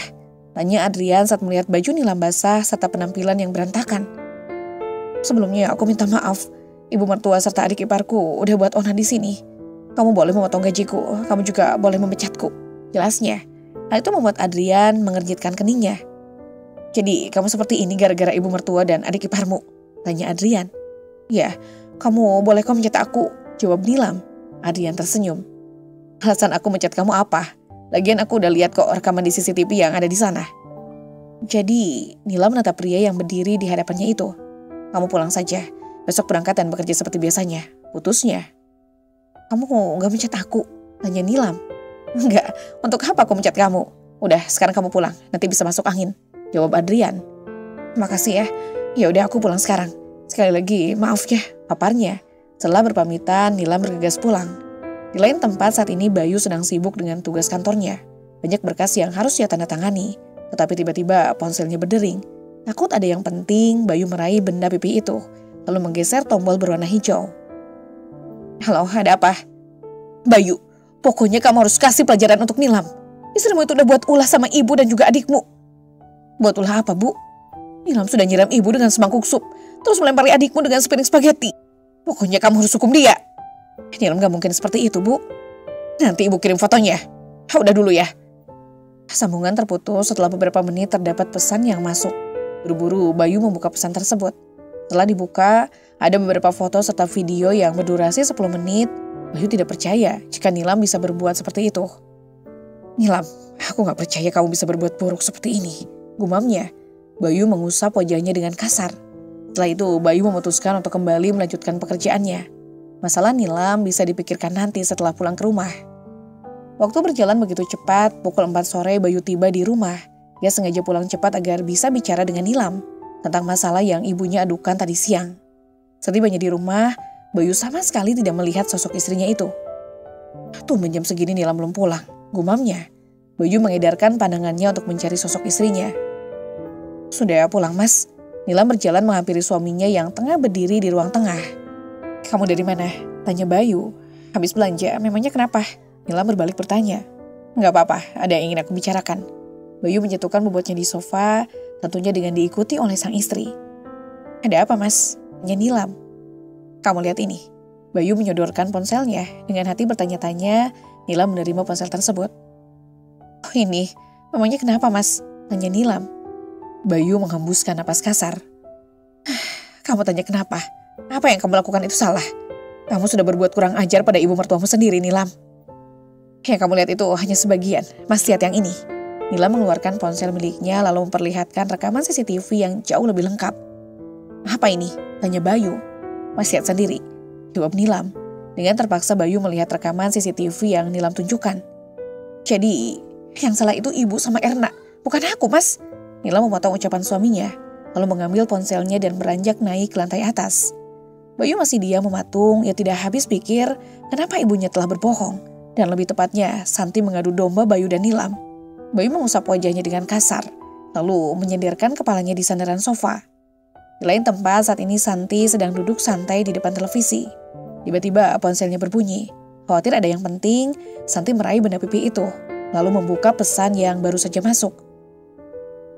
S1: Tanya Adrian saat melihat baju Nilam basah serta penampilan yang berantakan. Sebelumnya aku minta maaf. Ibu mertua serta adik iparku udah buat onar di sini. Kamu boleh memotong gajiku, kamu juga boleh memecatku. Jelasnya. Hal itu membuat Adrian mengernyitkan keningnya. Jadi kamu seperti ini gara-gara ibu mertua dan adik iparmu? Tanya Adrian. Ya, kamu boleh kok mencat aku, jawab Nilam. Adrian tersenyum. Alasan aku mencat kamu apa? Lagian aku udah lihat kok rekaman di CCTV yang ada di sana. Jadi, Nilam menatap pria yang berdiri di hadapannya itu. Kamu pulang saja. Besok berangkat dan bekerja seperti biasanya. Putusnya. Kamu gak mencat aku? Tanya Nilam. Enggak, untuk apa aku mencat kamu? Udah, sekarang kamu pulang. Nanti bisa masuk angin. Jawab Adrian. Makasih ya. Ya udah aku pulang sekarang. Sekali lagi, maaf ya, paparnya. Setelah berpamitan, Nilam bergegas pulang. Di lain tempat saat ini Bayu sedang sibuk dengan tugas kantornya. Banyak berkas yang harus ia tanda tangani. Tetapi tiba-tiba ponselnya berdering. Takut ada yang penting, Bayu meraih benda pipi itu. Lalu menggeser tombol berwarna hijau. Halo, ada apa? Bayu, pokoknya kamu harus kasih pelajaran untuk Nilam. Istrimu itu udah buat ulah sama ibu dan juga adikmu. Buat ulah apa, Bu? Nilam sudah nyiram ibu dengan semangkuk sup. Terus melempari adikmu dengan sepiring spaghetti. Pokoknya kamu harus hukum dia. Nilam gak mungkin seperti itu, Bu. Nanti ibu kirim fotonya. Udah dulu ya. Sambungan terputus setelah beberapa menit terdapat pesan yang masuk. Buru-buru Bayu membuka pesan tersebut. Setelah dibuka, ada beberapa foto serta video yang berdurasi 10 menit. Bayu tidak percaya jika Nilam bisa berbuat seperti itu. Nilam, aku gak percaya kamu bisa berbuat buruk seperti ini. Gumamnya. Bayu mengusap wajahnya dengan kasar. Setelah itu, Bayu memutuskan untuk kembali melanjutkan pekerjaannya. Masalah Nilam bisa dipikirkan nanti setelah pulang ke rumah. Waktu berjalan begitu cepat, pukul 4 sore Bayu tiba di rumah. Dia sengaja pulang cepat agar bisa bicara dengan Nilam tentang masalah yang ibunya adukan tadi siang. Setibanya di rumah, Bayu sama sekali tidak melihat sosok istrinya itu. Tumben jam segini Nilam belum pulang, gumamnya. Bayu mengedarkan pandangannya untuk mencari sosok istrinya. Sudah pulang, Mas. Nilam berjalan menghampiri suaminya yang tengah berdiri di ruang tengah. Kamu dari mana? Tanya Bayu. Habis belanja, memangnya kenapa? Nilam berbalik bertanya. Enggak apa-apa, ada yang ingin aku bicarakan. Bayu menjatuhkan bobotnya di sofa, tentunya dengan diikuti oleh sang istri. Ada apa, Mas? Tanya Nilam. Kamu lihat ini. Bayu menyodorkan ponselnya. Dengan hati bertanya-tanya, Nilam menerima ponsel tersebut. Oh ini, memangnya kenapa, Mas? Tanya Nilam. Bayu menghembuskan napas kasar. Kamu tanya kenapa? Apa yang kamu lakukan itu salah? Kamu sudah berbuat kurang ajar pada ibu mertuamu sendiri, Nilam. Yang kamu lihat itu hanya sebagian. Mas, lihat yang ini. Nilam mengeluarkan ponsel miliknya lalu memperlihatkan rekaman CCTV yang jauh lebih lengkap. Apa ini? Tanya Bayu. Mas, lihat sendiri. Jawab Nilam. Dengan terpaksa Bayu melihat rekaman CCTV yang Nilam tunjukkan. Jadi, yang salah itu ibu sama Erna. Bukan aku, Mas. Nilam memotong ucapan suaminya, lalu mengambil ponselnya dan beranjak naik ke lantai atas. Bayu masih diam mematung, ia tidak habis pikir kenapa ibunya telah berbohong. Dan lebih tepatnya, Santi mengadu domba Bayu dan Nilam. Bayu mengusap wajahnya dengan kasar, lalu menyenderkan kepalanya di sandaran sofa. Di lain tempat saat ini Santi sedang duduk santai di depan televisi. Tiba-tiba ponselnya berbunyi. Khawatir ada yang penting, Santi meraih benda pipi itu, lalu membuka pesan yang baru saja masuk.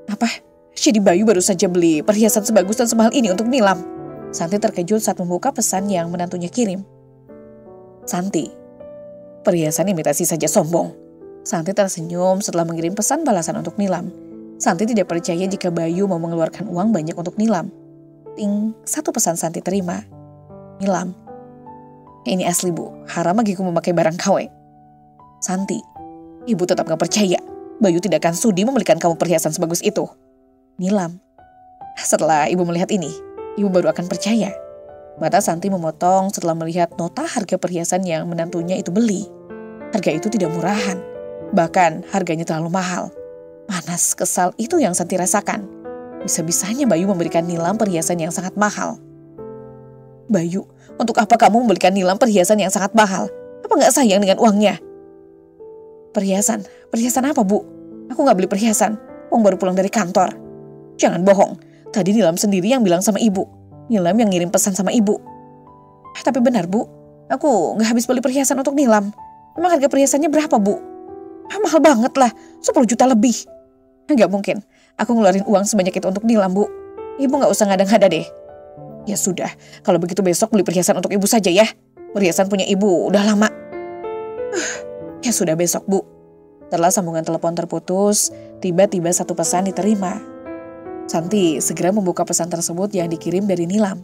S1: Apa? Jadi Bayu baru saja beli perhiasan sebagus dan semahal ini untuk Nilam. Santi terkejut saat membuka pesan yang menantunya kirim. Santi, perhiasan imitasi saja sombong. Santi tersenyum setelah mengirim pesan balasan untuk Nilam. Santi tidak percaya jika Bayu mau mengeluarkan uang banyak untuk Nilam. Ting, satu pesan Santi terima. Nilam, ini asli Bu, haram bagiku memakai barang KW. Santi, Ibu tetap gak percaya. Bayu tidak akan sudi membelikan kamu perhiasan sebagus itu. Nilam, setelah ibu melihat ini, ibu baru akan percaya. Mata Santi memotong setelah melihat nota harga perhiasan yang menantunya itu beli. Harga itu tidak murahan. Bahkan harganya terlalu mahal. Panas, kesal itu yang Santi rasakan. Bisa-bisanya Bayu memberikan Nilam perhiasan yang sangat mahal. Bayu, untuk apa kamu membelikan Nilam perhiasan yang sangat mahal? Apa gak sayang dengan uangnya? Perhiasan? Perhiasan apa, Bu? Aku gak beli perhiasan. Uang baru pulang dari kantor. Jangan bohong. Tadi Nilam sendiri yang bilang sama ibu. Nilam yang ngirim pesan sama ibu. Tapi benar, Bu. Aku gak habis beli perhiasan untuk Nilam. Emang harga perhiasannya berapa, Bu? Mahal banget lah. 10 juta lebih. Gak mungkin. Aku ngeluarin uang sebanyak itu untuk Nilam, Bu. Ibu gak usah ngada-ngada deh. Ya sudah. Kalau begitu besok beli perhiasan untuk ibu saja ya. Perhiasan punya ibu udah lama. Ya sudah besok, Bu. Setelah sambungan telepon terputus, tiba-tiba satu pesan diterima. Santi segera membuka pesan tersebut yang dikirim dari Nilam.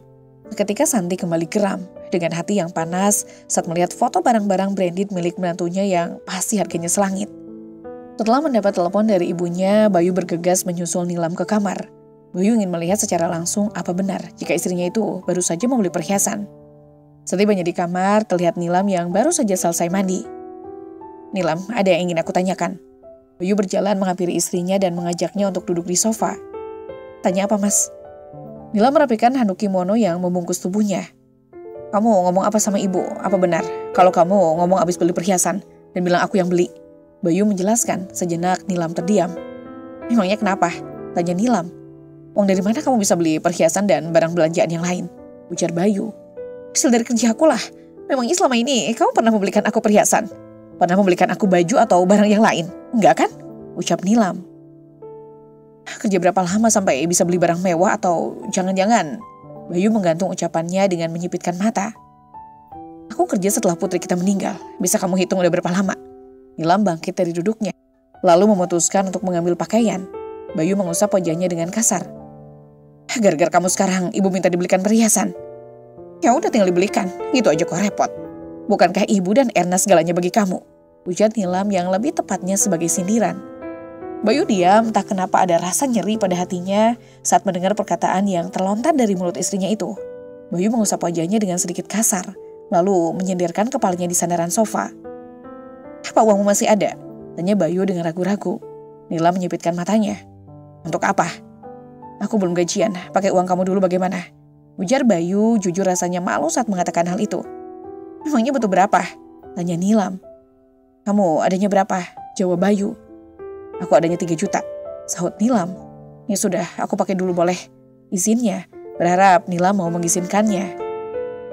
S1: Ketika Santi kembali geram dengan hati yang panas saat melihat foto barang-barang branded milik menantunya yang pasti harganya selangit. Setelah mendapat telepon dari ibunya, Bayu bergegas menyusul Nilam ke kamar. Bayu ingin melihat secara langsung apa benar jika istrinya itu baru saja membeli perhiasan. Setibanya di kamar, terlihat Nilam yang baru saja selesai mandi. Nilam, ada yang ingin aku tanyakan. Bayu berjalan menghampiri istrinya dan mengajaknya untuk duduk di sofa. Tanya apa, Mas? Nilam merapikan handuk kimono yang membungkus tubuhnya. Kamu ngomong apa sama ibu? Apa benar kalau kamu ngomong abis beli perhiasan dan bilang aku yang beli? Bayu menjelaskan. Sejenak Nilam terdiam. Memangnya kenapa? Tanya Nilam. Uang dari mana kamu bisa beli perhiasan dan barang belanjaan yang lain? Ujar Bayu. Hasil dari kerja aku lah. Memangnya selama ini kamu pernah membelikan aku perhiasan? Pernah membelikan aku baju atau barang yang lain? Enggak kan? Ucap Nilam. Kerja berapa lama sampai bisa beli barang mewah atau jangan-jangan? Bayu menggantung ucapannya dengan menyipitkan mata. Aku kerja setelah putri kita meninggal. Bisa kamu hitung udah berapa lama? Nilam bangkit dari duduknya. Lalu memutuskan untuk mengambil pakaian. Bayu mengusap wajahnya dengan kasar. Gara-gara kamu sekarang ibu minta dibelikan perhiasan. Ya udah tinggal dibelikan. Gitu aja kok repot. Bukankah ibu dan Erna segalanya bagi kamu? Ujar Nilam yang lebih tepatnya sebagai sindiran. Bayu diam, entah kenapa ada rasa nyeri pada hatinya saat mendengar perkataan yang terlontar dari mulut istrinya itu. Bayu mengusap wajahnya dengan sedikit kasar, lalu menyendirkan kepalanya di sandaran sofa. Apa uangmu masih ada? Tanya Bayu dengan ragu-ragu. Nilam menyipitkan matanya. Untuk apa? Aku belum gajian, pakai uang kamu dulu bagaimana? Ujar Bayu jujur rasanya malu saat mengatakan hal itu. Memangnya butuh berapa? Tanya Nilam. Kamu adanya berapa? Jawab Bayu. Aku adanya 3 juta. Sahut Nilam. Ya sudah, aku pakai dulu boleh. Izinnya. Berharap Nilam mau mengizinkannya.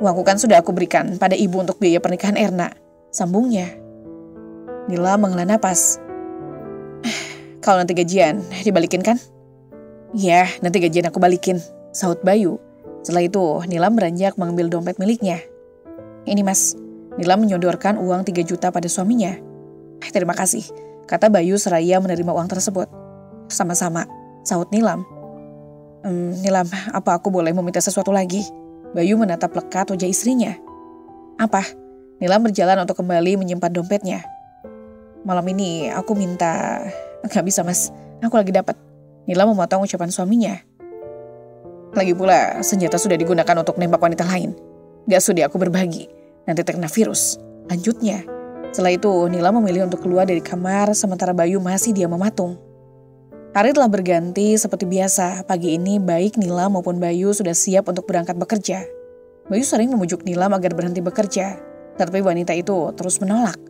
S1: Uangku kan sudah aku berikan pada ibu untuk biaya pernikahan Erna. Sambungnya. Nilam menghela napas. Kalau nanti gajian, dibalikin kan? Ya, nanti gajian aku balikin. Sahut Bayu. Setelah itu, Nilam beranjak mengambil dompet miliknya. Ini Mas. Nilam menyodorkan uang 3 juta pada suaminya. Terima kasih, kata Bayu seraya menerima uang tersebut. Sama-sama, sahut Nilam. Nilam, apa aku boleh meminta sesuatu lagi? Bayu menatap lekat wajah istrinya. Apa? Nilam berjalan untuk kembali menyimpan dompetnya. Malam ini aku minta... Gak bisa Mas, aku lagi dapat. Nilam memotong ucapan suaminya. Lagi pula, senjata sudah digunakan untuk nembak wanita lain. Gak sudi aku berbagi. Nanti terkena virus. Lanjutnya. Setelah itu, Nilam memilih untuk keluar dari kamar sementara Bayu masih diam mematung. Hari telah berganti seperti biasa. Pagi ini baik Nilam maupun Bayu sudah siap untuk berangkat bekerja. Bayu sering memujuk Nilam agar berhenti bekerja. Tapi wanita itu terus menolak.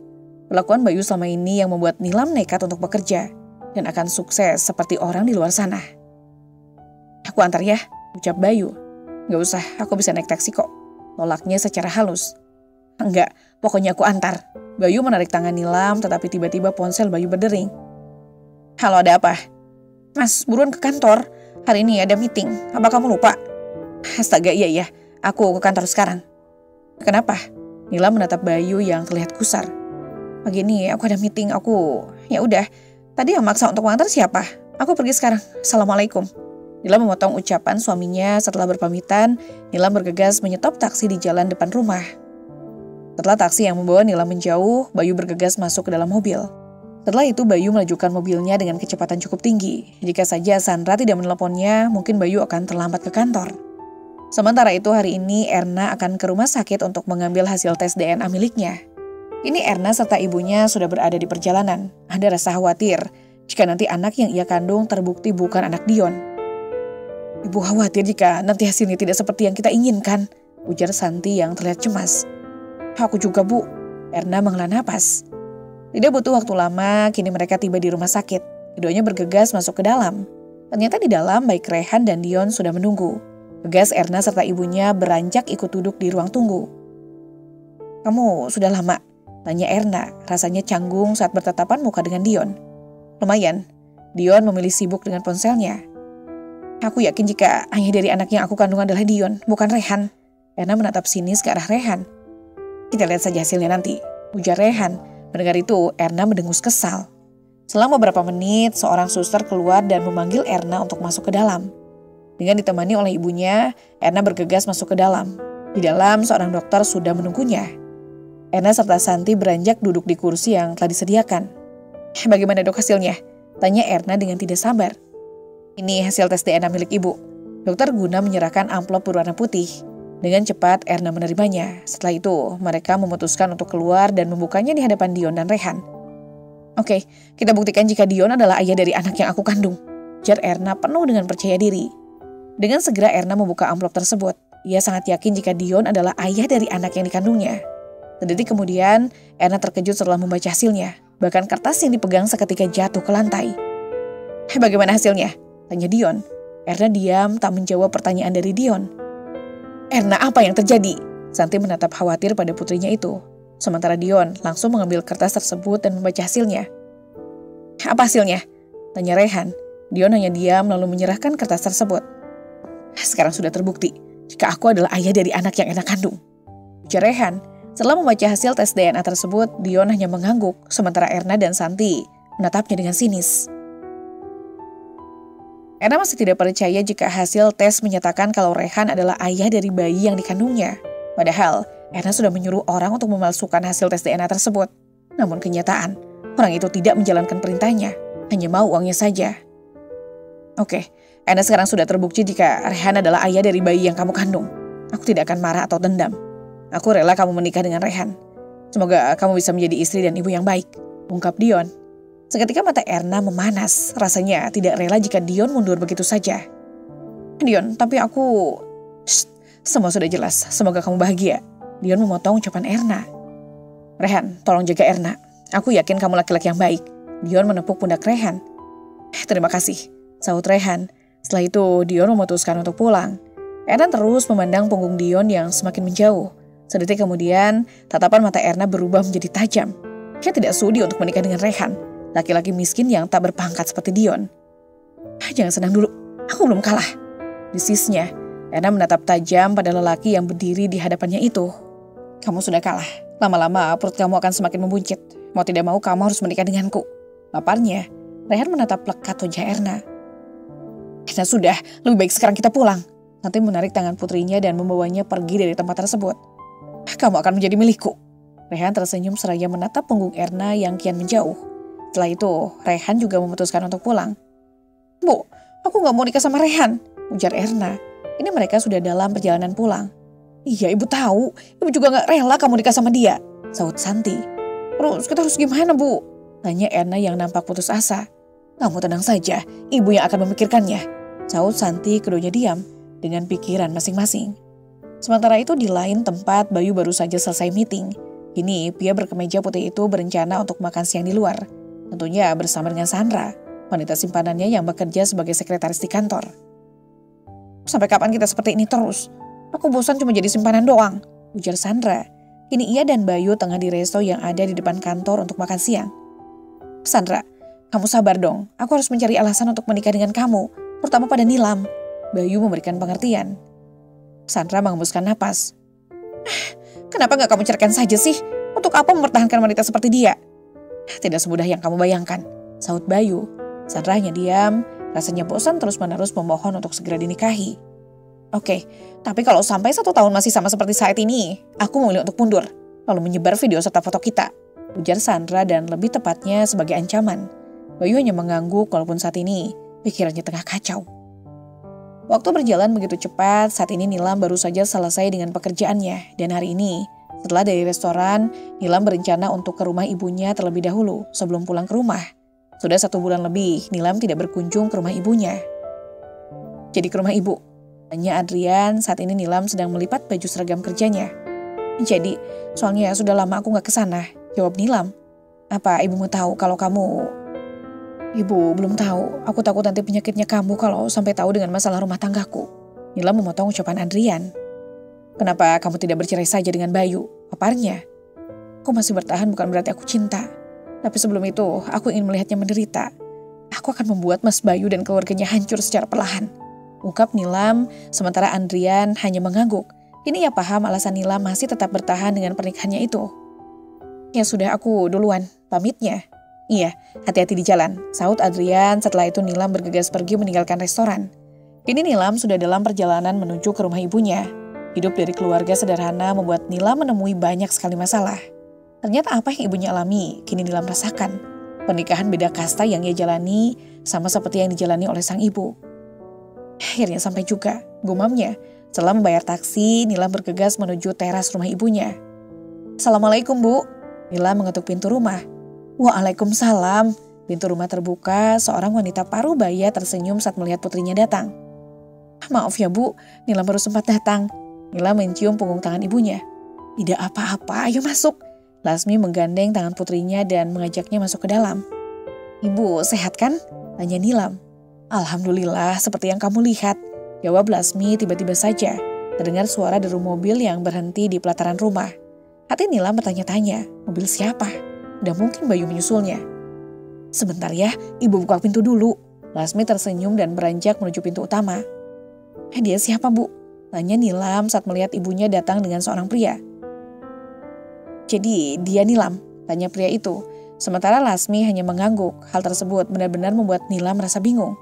S1: Perlakuan Bayu selama ini yang membuat Nilam nekat untuk bekerja. Dan akan sukses seperti orang di luar sana. Aku antar ya, ucap Bayu. Gak usah, aku bisa naik taksi kok. Tolaknya secara halus. Enggak, pokoknya aku antar. Bayu menarik tangan Nilam, tetapi tiba-tiba ponsel Bayu berdering. Halo, ada apa? Mas, buruan ke kantor. Hari ini ada meeting. Apa kamu lupa? Astaga, iya ya. Aku ke kantor sekarang. Kenapa? Nilam menatap Bayu yang terlihat kusar. Pagi ini aku ada meeting. Ya udah. Tadi yang maksa untuk mengantar siapa? Aku pergi sekarang. Assalamualaikum. Nilam memotong ucapan suaminya. Setelah berpamitan, Nilam bergegas menyetop taksi di jalan depan rumah. Setelah taksi yang membawa Nilam menjauh, Bayu bergegas masuk ke dalam mobil. Setelah itu Bayu melajukan mobilnya dengan kecepatan cukup tinggi. Jika saja Sandra tidak menelponnya, mungkin Bayu akan terlambat ke kantor. Sementara itu hari ini Erna akan ke rumah sakit untuk mengambil hasil tes DNA miliknya. Ini Erna serta ibunya sudah berada di perjalanan. Ada rasa khawatir jika nanti anak yang ia kandung terbukti bukan anak Dion. Ibu khawatir jika nanti hasilnya tidak seperti yang kita inginkan, ujar Santi yang terlihat cemas. Aku juga, Bu. Erna menghela napas. Tidak butuh waktu lama, kini mereka tiba di rumah sakit. Keduanya bergegas masuk ke dalam. Ternyata di dalam baik Rehan dan Dion sudah menunggu. Tegas Erna serta ibunya beranjak ikut duduk di ruang tunggu. Kamu sudah lama? Tanya Erna, rasanya canggung saat bertatapan muka dengan Dion. Lumayan, Dion memilih sibuk dengan ponselnya. Aku yakin jika ayah dari anak yang aku kandung adalah Dion, bukan Rehan. Erna menatap sinis ke arah Rehan. Kita lihat saja hasilnya nanti, ujar Rehan. Mendengar itu, Erna mendengus kesal. Selama beberapa menit, seorang suster keluar dan memanggil Erna untuk masuk ke dalam. Dengan ditemani oleh ibunya, Erna bergegas masuk ke dalam. Di dalam, seorang dokter sudah menunggunya. Erna serta Santi beranjak duduk di kursi yang telah disediakan. Bagaimana dok hasilnya? Tanya Erna dengan tidak sabar. Ini hasil tes DNA milik ibu. Dokter guna menyerahkan amplop berwarna putih. Dengan cepat Erna menerimanya. Setelah itu mereka memutuskan untuk keluar dan membukanya di hadapan Dion dan Rehan. Oke, kita buktikan jika Dion adalah ayah dari anak yang aku kandung, ujar Erna penuh dengan percaya diri. Dengan segera Erna membuka amplop tersebut. Ia sangat yakin jika Dion adalah ayah dari anak yang dikandungnya. Sedetik kemudian Erna terkejut setelah membaca hasilnya. Bahkan kertas yang dipegang seketika jatuh ke lantai. Bagaimana hasilnya? Tanya Dion. Erna diam tak menjawab pertanyaan dari Dion. Erna, apa yang terjadi? Santi menatap khawatir pada putrinya itu. Sementara Dion langsung mengambil kertas tersebut dan membaca hasilnya. Apa hasilnya? Tanya Rehan. Dion hanya diam lalu menyerahkan kertas tersebut. Sekarang sudah terbukti jika aku adalah ayah dari anak yang Erna kandung, ujar Rehan. Setelah membaca hasil tes DNA tersebut, Dion hanya mengangguk, sementara Erna dan Santi menatapnya dengan sinis. Erna masih tidak percaya jika hasil tes menyatakan kalau Rehan adalah ayah dari bayi yang dikandungnya. Padahal, Erna sudah menyuruh orang untuk memalsukan hasil tes DNA tersebut. Namun kenyataan, orang itu tidak menjalankan perintahnya, hanya mau uangnya saja. Oke, Erna sekarang sudah terbukti jika Rehan adalah ayah dari bayi yang kamu kandung. Aku tidak akan marah atau dendam. Aku rela kamu menikah dengan Rehan. Semoga kamu bisa menjadi istri dan ibu yang baik, ungkap Dion. Seketika mata Erna memanas, rasanya tidak rela jika Dion mundur begitu saja. Dion, tapi aku... semua sudah jelas, semoga kamu bahagia. Dion memotong ucapan Erna. Rehan, tolong jaga Erna. Aku yakin kamu laki-laki yang baik. Dion menepuk pundak Rehan. Terima kasih, sahut Rehan. Setelah itu, Dion memutuskan untuk pulang. Erna terus memandang punggung Dion yang semakin menjauh. Sedetik kemudian, tatapan mata Erna berubah menjadi tajam. Dia tidak sudi untuk menikah dengan Rehan, laki-laki miskin yang tak berpangkat seperti Dion. Jangan senang dulu, aku belum kalah, desisnya. Erna menatap tajam pada lelaki yang berdiri di hadapannya itu. Kamu sudah kalah, lama-lama perut kamu akan semakin membuncit. Mau tidak mau kamu harus menikah denganku, paparnya. Rehan menatap lekat wajah Erna. Erna sudah, lebih baik sekarang kita pulang. Nanti menarik tangan putrinya dan membawanya pergi dari tempat tersebut. Kamu akan menjadi milikku. Rehan tersenyum seraya menatap punggung Erna yang kian menjauh. Setelah itu, Rehan juga memutuskan untuk pulang. Bu, aku gak mau nikah sama Rehan, ujar Erna. Ini mereka sudah dalam perjalanan pulang. Iya, ibu tahu. Ibu juga gak rela kamu nikah sama dia, sahut Santi. Terus kita harus gimana, Bu? Tanya Erna yang nampak putus asa. Kamu tenang saja, ibu yang akan memikirkannya, sahut Santi. Keduanya diam dengan pikiran masing-masing. Sementara itu di lain tempat, Bayu baru saja selesai meeting. Kini pria berkemeja putih itu berencana untuk makan siang di luar. Tentunya bersama dengan Sandra, wanita simpanannya yang bekerja sebagai sekretaris di kantor. Sampai kapan kita seperti ini terus? Aku bosan cuma jadi simpanan doang, ujar Sandra. Kini ia dan Bayu tengah di resto yang ada di depan kantor untuk makan siang. Sandra, kamu sabar dong. Aku harus mencari alasan untuk menikah dengan kamu, terutama pada Nilam. Bayu memberikan pengertian. Sandra menghembuskan napas. Kenapa gak kamu ceraikan saja sih? Untuk apa mempertahankan wanita seperti dia? Tidak semudah yang kamu bayangkan, sahut Bayu. Sandra hanya diam, rasanya bosan terus-menerus memohon untuk segera dinikahi. Oke, tapi kalau sampai 1 tahun masih sama seperti saat ini, aku memilih untuk mundur, lalu menyebar video serta foto kita, ujar Sandra dan lebih tepatnya sebagai ancaman. Bayu hanya mengangguk walaupun saat ini pikirannya tengah kacau. Waktu berjalan begitu cepat, saat ini Nilam baru saja selesai dengan pekerjaannya. Dan hari ini, setelah dari restoran, Nilam berencana untuk ke rumah ibunya terlebih dahulu sebelum pulang ke rumah. Sudah 1 bulan lebih, Nilam tidak berkunjung ke rumah ibunya. Jadi ke rumah ibu? Tanya Adrian, saat ini Nilam sedang melipat baju seragam kerjanya. Jadi, soalnya sudah lama aku gak kesana, jawab Nilam. Apa ibu mau tahu kalau kamu... Ibu belum tahu, aku takut nanti penyakitnya kamu kalau sampai tahu dengan masalah rumah tanggaku. Nilam memotong ucapan Adrian. Kenapa kamu tidak bercerai saja dengan Bayu? Paparnya. Aku masih bertahan bukan berarti aku cinta. Tapi sebelum itu, aku ingin melihatnya menderita. Aku akan membuat Mas Bayu dan keluarganya hancur secara perlahan. Ungkap Nilam, sementara Adrian hanya mengangguk. Kini ia paham alasan Nilam masih tetap bertahan dengan pernikahannya itu. Ya sudah, aku duluan, pamitnya. Iya, hati-hati di jalan, sahut Adrian. Setelah itu Nilam bergegas pergi meninggalkan restoran. Kini Nilam sudah dalam perjalanan menuju ke rumah ibunya. Hidup dari keluarga sederhana membuat Nilam menemui banyak sekali masalah. Ternyata apa yang ibunya alami, kini Nilam rasakan. Pernikahan beda kasta yang ia jalani sama seperti yang dijalani oleh sang ibu. Akhirnya sampai juga, gumamnya. Setelah membayar taksi, Nilam bergegas menuju teras rumah ibunya. Assalamualaikum, Bu. Nilam mengetuk pintu rumah. Waalaikumsalam. Pintu rumah terbuka, seorang wanita paruh baya tersenyum saat melihat putrinya datang. Maaf ya Bu, Nilam baru sempat datang. Nilam mencium punggung tangan ibunya. Tidak apa-apa, ayo masuk. Lasmi menggandeng tangan putrinya dan mengajaknya masuk ke dalam. Ibu sehat kan? Tanya Nilam. Alhamdulillah, seperti yang kamu lihat. Jawab Lasmi tiba-tiba saja. Terdengar suara deru mobil yang berhenti di pelataran rumah. Hati Nilam bertanya-tanya, mobil siapa? Udah mungkin Bayu menyusulnya. Sebentar ya, ibu buka pintu dulu. Lasmi tersenyum dan beranjak menuju pintu utama. Dia siapa Bu? Tanya Nilam saat melihat ibunya datang dengan seorang pria. Jadi dia Nilam? Tanya pria itu. Sementara Lasmi hanya mengangguk. Hal tersebut benar-benar membuat Nilam merasa bingung.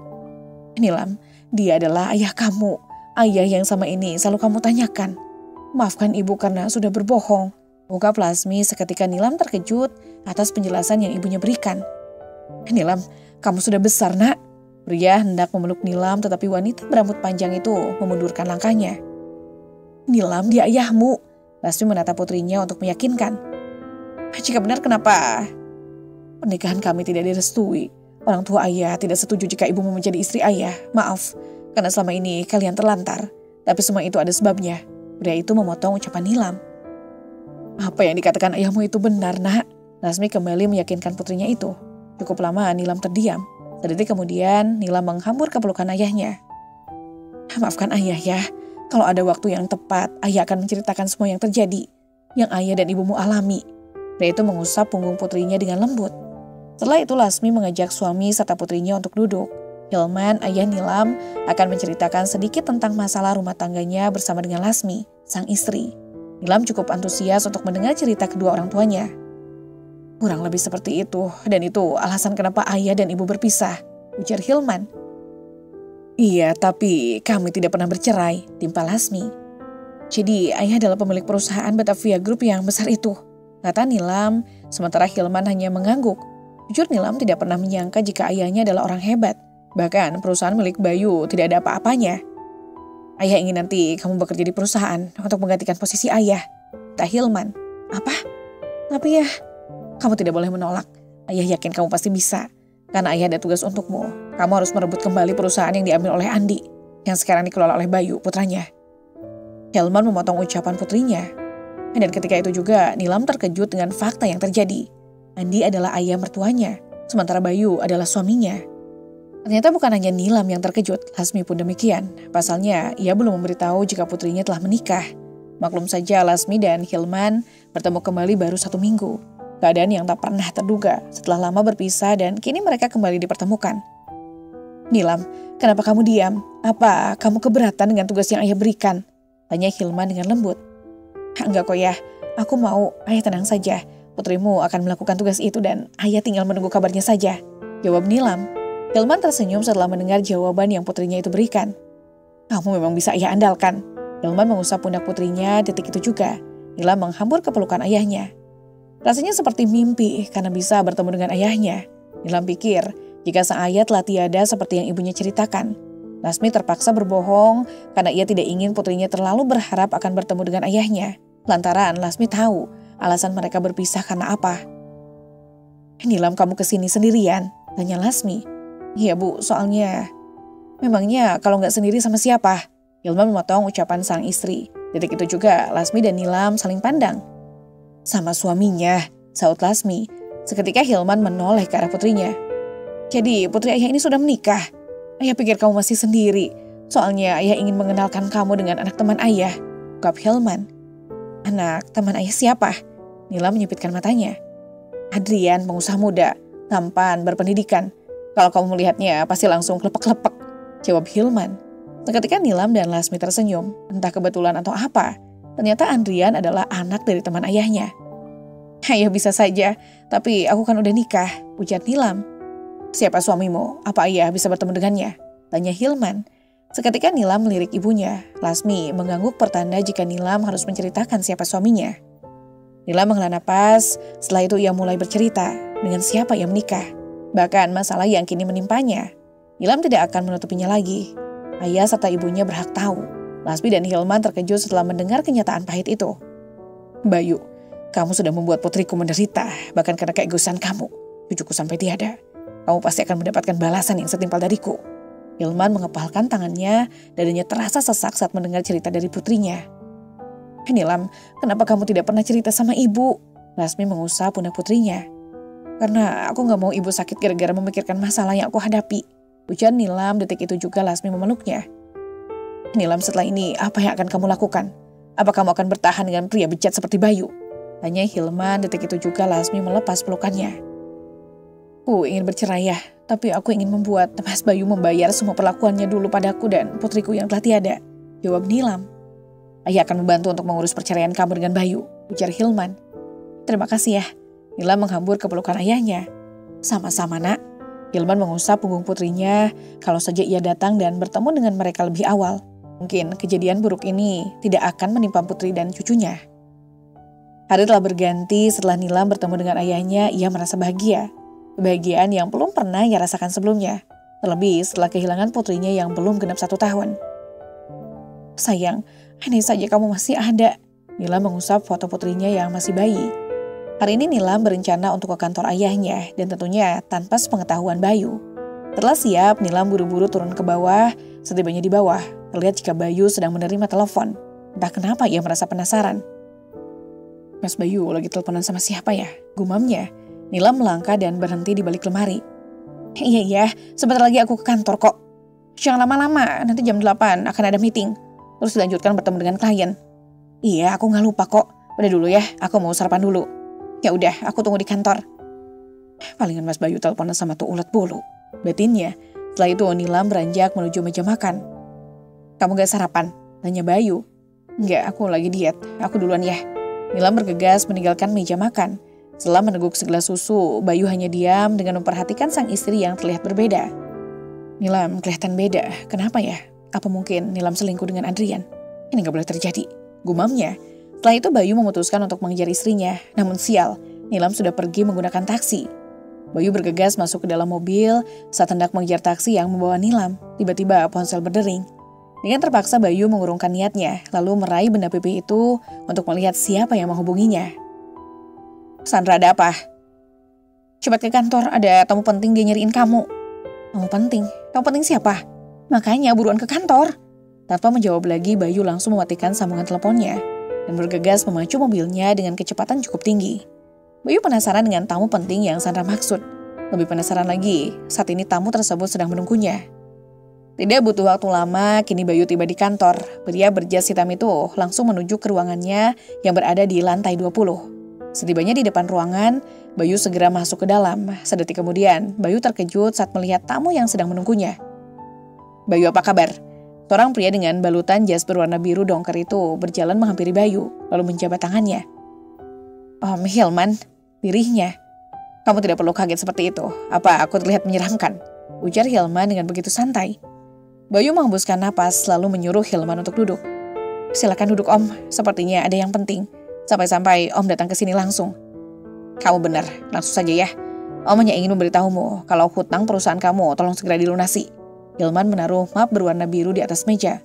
S1: Nilam, dia adalah ayah kamu. Ayah yang sama ini selalu kamu tanyakan. Maafkan ibu karena sudah berbohong. Ungkap Lasmi seketika Nilam terkejut atas penjelasan yang ibunya berikan. Nilam, kamu sudah besar nak. Pria hendak memeluk Nilam tetapi wanita berambut panjang itu memundurkan langkahnya. Nilam, dia ayahmu. Lasmi menatap putrinya untuk meyakinkan. Jika benar kenapa? Pernikahan kami tidak direstui. Orang tua ayah tidak setuju jika ibumu menjadi istri ayah. Maaf, karena selama ini kalian terlantar. Tapi semua itu ada sebabnya. Pria itu memotong ucapan Nilam. Apa yang dikatakan ayahmu itu benar, nak. Lasmi kembali meyakinkan putrinya itu. Cukup lama Nilam terdiam. Sedetik kemudian Nilam menghambur ke pelukan ayahnya. Maafkan ayah ya. Kalau ada waktu yang tepat, ayah akan menceritakan semua yang terjadi. Yang ayah dan ibumu alami. Pria itu mengusap punggung putrinya dengan lembut. Setelah itu Lasmi mengajak suami serta putrinya untuk duduk. Hilman, ayah Nilam, akan menceritakan sedikit tentang masalah rumah tangganya bersama dengan Lasmi, sang istri. Nilam cukup antusias untuk mendengar cerita kedua orang tuanya. Kurang lebih seperti itu, dan itu alasan kenapa ayah dan ibu berpisah, ujar Hilman. Iya, tapi kami tidak pernah bercerai, timpal Lasmi. Jadi ayah adalah pemilik perusahaan Batavia Group yang besar itu, kata Nilam, sementara Hilman hanya mengangguk. Jujur Nilam tidak pernah menyangka jika ayahnya adalah orang hebat. Bahkan perusahaan milik Bayu tidak ada apa-apanya. Ayah ingin nanti kamu bekerja di perusahaan untuk menggantikan posisi ayah. Tak Hilman. Apa? Tapi ya, kamu tidak boleh menolak. Ayah yakin kamu pasti bisa. Karena ayah ada tugas untukmu. Kamu harus merebut kembali perusahaan yang diambil oleh Andi. Yang sekarang dikelola oleh Bayu, putranya. Hilman memotong ucapan putrinya. Dan ketika itu juga Nilam terkejut dengan fakta yang terjadi. Andi adalah ayah mertuanya. Sementara Bayu adalah suaminya. Ternyata bukan hanya Nilam yang terkejut, Lasmi pun demikian. Pasalnya, ia belum memberitahu jika putrinya telah menikah. Maklum saja Lasmi dan Hilman bertemu kembali baru 1 minggu. Keadaan yang tak pernah terduga setelah lama berpisah dan kini mereka kembali dipertemukan. Nilam, kenapa kamu diam? Apa kamu keberatan dengan tugas yang ayah berikan? Tanya Hilman dengan lembut. Enggak kok ya, aku mau ayah tenang saja. Putrimu akan melakukan tugas itu dan ayah tinggal menunggu kabarnya saja. Jawab Nilam. Hilman tersenyum setelah mendengar jawaban yang putrinya itu berikan. Kamu memang bisa ayah andalkan. Hilman mengusap pundak putrinya. Detik itu juga Nilam menghambur ke pelukan ayahnya. Rasanya seperti mimpi karena bisa bertemu dengan ayahnya. Nilam pikir jika sang ayah telah tiada seperti yang ibunya ceritakan. Lasmi terpaksa berbohong karena ia tidak ingin putrinya terlalu berharap akan bertemu dengan ayahnya. Lantaran Lasmi tahu alasan mereka berpisah karena apa. Nilam, kamu kesini sendirian? Tanya Lasmi. Iya bu, soalnya... Memangnya kalau nggak sendiri sama siapa? Hilman memotong ucapan sang istri. Detik itu juga Lasmi dan Nilam saling pandang. Sama suaminya, saut Lasmi. Seketika Hilman menoleh ke arah putrinya. Jadi putri ayah ini sudah menikah? Ayah pikir kamu masih sendiri. Soalnya ayah ingin mengenalkan kamu dengan anak teman ayah. Ungkap Hilman. Anak teman ayah siapa? Nilam menyipitkan matanya. Adrian, pengusaha muda, tampan, berpendidikan. Kalau kamu melihatnya pasti langsung klepek-klepek. Jawab Hilman. Seketika Nilam dan Lasmi tersenyum. Entah kebetulan atau apa. Ternyata Adrian adalah anak dari teman ayahnya. Ayah bisa saja, tapi aku kan udah nikah, ujar Nilam. Siapa suamimu? Apa ayah bisa bertemu dengannya? Tanya Hilman. Seketika Nilam melirik ibunya. Lasmi mengangguk pertanda jika Nilam harus menceritakan siapa suaminya. Nilam menghela napas, setelah itu ia mulai bercerita dengan siapa yang menikah. Bahkan masalah yang kini menimpanya. Nilam tidak akan menutupinya lagi. Ayah serta ibunya berhak tahu. Lasmi dan Hilman terkejut setelah mendengar kenyataan pahit itu. Bayu, kamu sudah membuat putriku menderita, bahkan karena keegoisan kamu. Cucuku sampai tiada. Kamu pasti akan mendapatkan balasan yang setimpal dariku. Hilman mengepalkan tangannya, dadanya terasa sesak saat mendengar cerita dari putrinya. Nilam, kenapa kamu tidak pernah cerita sama ibu? Lasmi mengusap pundak putrinya. Karena aku gak mau ibu sakit gara-gara memikirkan masalah yang aku hadapi. Ujar Nilam. Detik itu juga Lasmi memeluknya. Nilam, setelah ini apa yang akan kamu lakukan? Apa kamu akan bertahan dengan pria bejat seperti Bayu? Tanya Hilman. Detik itu juga Lasmi melepas pelukannya. Aku ingin bercerai ya, tapi aku ingin membuat Mas Bayu membayar semua perlakuannya dulu padaku dan putriku yang telah tiada. Jawab Nilam. Ayah akan membantu untuk mengurus perceraian kamu dengan Bayu, ujar Hilman. Terima kasih ya. Nilam menghambur ke pelukan ayahnya. Sama-sama nak. Hilman mengusap punggung putrinya kalau saja ia datang dan bertemu dengan mereka lebih awal. Mungkin kejadian buruk ini tidak akan menimpa putri dan cucunya. Hari telah berganti setelah Nilam bertemu dengan ayahnya, ia merasa bahagia. Kebahagiaan yang belum pernah ia rasakan sebelumnya. Terlebih setelah kehilangan putrinya yang belum genap 1 tahun. Sayang, andai saja kamu masih ada. Nilam mengusap foto putrinya yang masih bayi. Hari ini Nilam berencana untuk ke kantor ayahnya dan tentunya tanpa sepengetahuan Bayu. Setelah siap, Nilam buru-buru turun ke bawah. Setibanya di bawah, terlihat jika Bayu sedang menerima telepon. Entah kenapa ia merasa penasaran. Mas Bayu lagi teleponan sama siapa ya? Gumamnya. Nilam melangkah dan berhenti di balik lemari. Iya, sebentar lagi aku ke kantor kok. Jangan lama-lama, nanti jam 8 akan ada meeting. Terus dilanjutkan bertemu dengan klien. Iya, aku gak lupa kok. Udah dulu ya, aku mau sarapan dulu. Ya udah, aku tunggu di kantor. Palingan Mas Bayu teleponan sama tuh ulet bulu, batinnya. Setelah itu Nilam beranjak menuju meja makan. Kamu gak sarapan? Tanya Bayu. Enggak, aku lagi diet. Aku duluan ya. Nilam bergegas meninggalkan meja makan. Setelah meneguk segelas susu, Bayu hanya diam dengan memperhatikan sang istri yang terlihat berbeda. Nilam kelihatan beda. Kenapa ya? Apa mungkin Nilam selingkuh dengan Adrian? Ini gak boleh terjadi. Gumamnya. Setelah itu Bayu memutuskan untuk mengejar istrinya. Namun sial, Nilam sudah pergi menggunakan taksi. Bayu bergegas masuk ke dalam mobil saat hendak mengejar taksi yang membawa Nilam. Tiba-tiba ponsel berdering. Dengan terpaksa Bayu mengurungkan niatnya, lalu meraih benda pipi itu untuk melihat siapa yang menghubunginya. Sandra, ada apa? Cepat ke kantor, ada tamu penting, dia nyariin kamu. Tamu penting? Tamu penting siapa? Makanya buruan ke kantor. Tanpa menjawab lagi, Bayu langsung mematikan sambungan teleponnya dan bergegas memacu mobilnya dengan kecepatan cukup tinggi. Bayu penasaran dengan tamu penting yang Sandra maksud. Lebih penasaran lagi, saat ini tamu tersebut sedang menunggunya. Tidak butuh waktu lama, kini Bayu tiba di kantor. Pria berjas hitam itu langsung menuju ke ruangannya yang berada di lantai 20. Setibanya di depan ruangan, Bayu segera masuk ke dalam. Sedetik kemudian, Bayu terkejut saat melihat tamu yang sedang menunggunya. Bayu, apa kabar? Seorang pria dengan balutan jas berwarna biru dongker itu berjalan menghampiri Bayu, lalu menjabat tangannya. Om Hilman, lirihnya. Kamu tidak perlu kaget seperti itu. Apa aku terlihat menyeramkan? Ujar Hilman dengan begitu santai. Bayu menghembuskan napas lalu menyuruh Hilman untuk duduk. Silakan duduk Om, sepertinya ada yang penting. Sampai-sampai Om datang ke sini langsung. Kamu benar, langsung saja ya. Om hanya ingin memberitahumu kalau hutang perusahaan kamu tolong segera dilunasi. Hilman menaruh map berwarna biru di atas meja.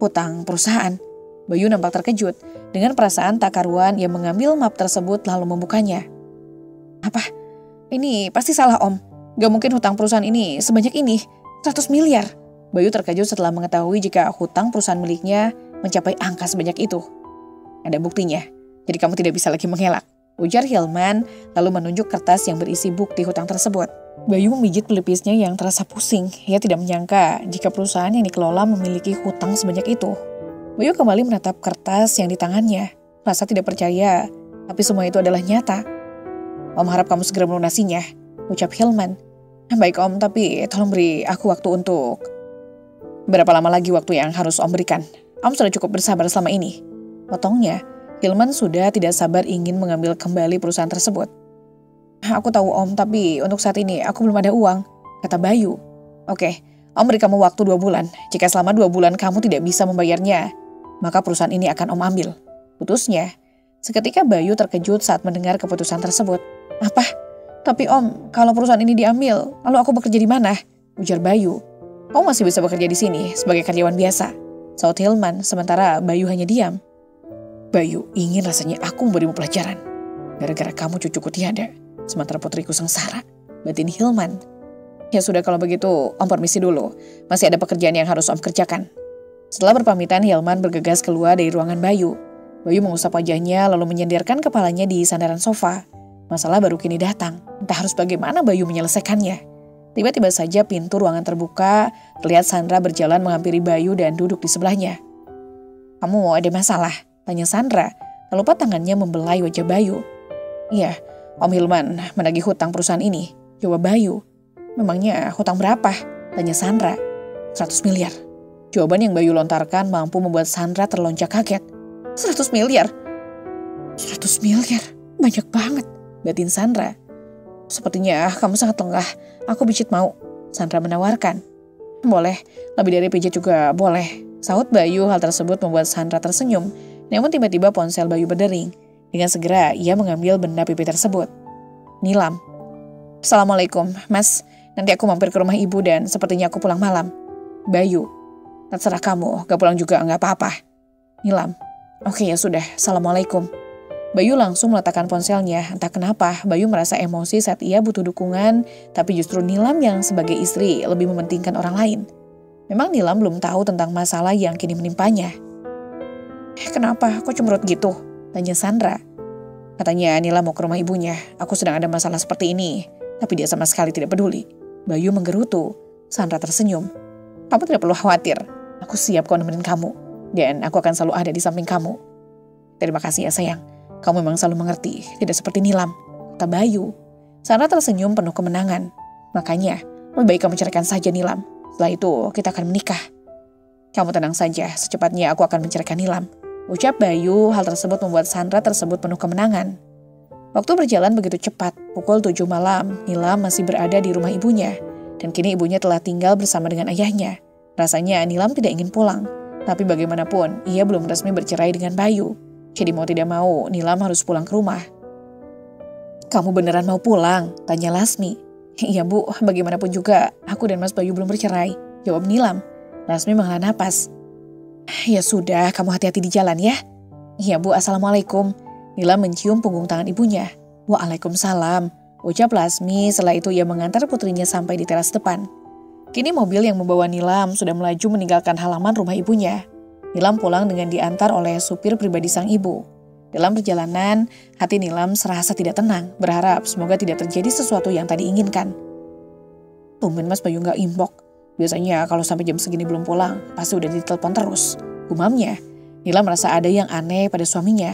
S1: Hutang perusahaan? Bayu nampak terkejut dengan perasaan tak karuan yang mengambil map tersebut lalu membukanya. Apa? Ini pasti salah Om. Gak mungkin hutang perusahaan ini sebanyak ini. 100 miliar. Bayu terkejut setelah mengetahui jika hutang perusahaan miliknya mencapai angka sebanyak itu. Ada buktinya, jadi kamu tidak bisa lagi mengelak. Ujar Hilman lalu menunjuk kertas yang berisi bukti hutang tersebut. Bayu memijit pelipisnya yang terasa pusing. Ia tidak menyangka jika perusahaan yang dikelola memiliki hutang sebanyak itu. Bayu kembali menatap kertas yang di tangannya. Rasa tidak percaya, tapi semua itu adalah nyata. Om harap kamu segera melunasinya, ucap Hilman. Baik Om, tapi tolong beri aku waktu untuk... Berapa lama lagi waktu yang harus Om berikan? Om sudah cukup bersabar selama ini. Potongnya, Hilman sudah tidak sabar ingin mengambil kembali perusahaan tersebut. Aku tahu Om, tapi untuk saat ini aku belum ada uang, kata Bayu. Oke, Om beri kamu waktu 2 bulan. Jika selama 2 bulan kamu tidak bisa membayarnya, maka perusahaan ini akan Om ambil. Putusnya, seketika Bayu terkejut saat mendengar keputusan tersebut. Apa? Tapi Om, kalau perusahaan ini diambil, lalu aku bekerja di mana? Ujar Bayu. Kamu masih bisa bekerja di sini sebagai karyawan biasa, saut Hilman, sementara Bayu hanya diam. Bayu, ingin rasanya aku memberimu pelajaran. Gara-gara kamu cucuku tiada, sementara putriku sengsara, batin Hilman. Ya sudah kalau begitu, Om permisi dulu. Masih ada pekerjaan yang harus Om kerjakan. Setelah berpamitan, Hilman bergegas keluar dari ruangan Bayu. Bayu mengusap wajahnya lalu menyendirkan kepalanya di sandaran sofa. Masalah baru kini datang. Entah harus bagaimana Bayu menyelesaikannya. Tiba-tiba saja pintu ruangan terbuka, terlihat Sandra berjalan menghampiri Bayu dan duduk di sebelahnya. Kamu ada masalah? Tanya Sandra, lalu tangannya membelai wajah Bayu. Iya, Om Hilman menagih hutang perusahaan ini, jawab Bayu. Memangnya hutang berapa? Tanya Sandra. 100 miliar. Jawaban yang Bayu lontarkan mampu membuat Sandra terlonjak kaget. 100 miliar? 100 miliar? Banyak banget, batin Sandra. Sepertinya kamu sangat lengah, aku pijit mau, Sandra menawarkan. Boleh, lebih dari pijit juga boleh, sahut Bayu. Hal tersebut membuat Sandra tersenyum. Namun tiba-tiba ponsel Bayu berdering. Dengan segera ia mengambil benda pipi tersebut. Nilam. Assalamualaikum, Mas. Nanti aku mampir ke rumah ibu dan sepertinya aku pulang malam. Bayu. Terserah kamu, gak pulang juga gak apa-apa. Nilam. Oke ya sudah, Assalamualaikum. Bayu langsung meletakkan ponselnya. Entah kenapa Bayu merasa emosi saat ia butuh dukungan, tapi justru Nilam yang sebagai istri lebih mementingkan orang lain. Memang Nilam belum tahu tentang masalah yang kini menimpanya. Kenapa? Kok cemberut gitu? Tanya Sandra. Katanya Nilam mau ke rumah ibunya. Aku sedang ada masalah seperti ini. Tapi dia sama sekali tidak peduli. Bayu menggerutu. Sandra tersenyum. Kamu tidak perlu khawatir. Aku siap kok nemenin kamu. Dan aku akan selalu ada di samping kamu. Terima kasih ya sayang. Kamu memang selalu mengerti. Tidak seperti Nilam, kata Bayu. Sandra tersenyum penuh kemenangan. Makanya, lebih baik kamu ceraikan saja Nilam. Setelah itu kita akan menikah. Kamu tenang saja. Secepatnya aku akan menceraikan Nilam. Ucap Bayu. Hal tersebut membuat Sandra tersebut penuh kemenangan. Waktu berjalan begitu cepat. Pukul 7 malam, Nilam masih berada di rumah ibunya. Dan kini ibunya telah tinggal bersama dengan ayahnya. Rasanya Nilam tidak ingin pulang. Tapi bagaimanapun, ia belum resmi bercerai dengan Bayu. Jadi mau tidak mau, Nilam harus pulang ke rumah. Kamu beneran mau pulang? Tanya Lasmi. Iya Bu, bagaimanapun juga, aku dan Mas Bayu belum bercerai. Jawab Nilam. Lasmi menghela napas. Ya sudah, kamu hati-hati di jalan ya. Iya Bu, Assalamualaikum. Nilam mencium punggung tangan ibunya. Waalaikumsalam. Ucap Lasmi. Setelah itu ia mengantar putrinya sampai di teras depan. Kini mobil yang membawa Nilam sudah melaju meninggalkan halaman rumah ibunya. Nilam pulang dengan diantar oleh supir pribadi sang ibu. Dalam perjalanan, hati Nilam serasa tidak tenang, berharap semoga tidak terjadi sesuatu yang tadi inginkan. Tumben Mas Bayu gak imbok. Biasanya kalau sampai jam segini belum pulang, pasti udah ditelepon terus. Gumamnya, Nilam merasa ada yang aneh pada suaminya.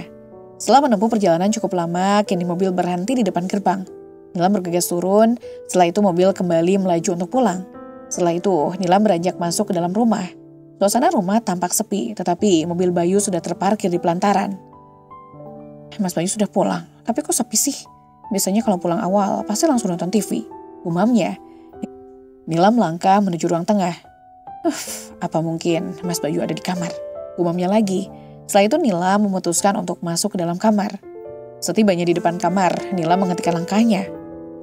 S1: Setelah menempuh perjalanan cukup lama, kini mobil berhenti di depan gerbang. Nilam bergegas turun, setelah itu mobil kembali melaju untuk pulang. Setelah itu, Nilam beranjak masuk ke dalam rumah. Suasana rumah tampak sepi, tetapi mobil Bayu sudah terparkir di pelantaran. Mas Bayu sudah pulang, tapi kok sepi sih? Biasanya kalau pulang awal, pasti langsung nonton TV. Gumamnya. Nilam melangkah menuju ruang tengah. Apa mungkin Mas Bayu ada di kamar? Gumamnya lagi. Setelah itu Nilam memutuskan untuk masuk ke dalam kamar. Setibanya di depan kamar, Nilam menghentikan langkahnya.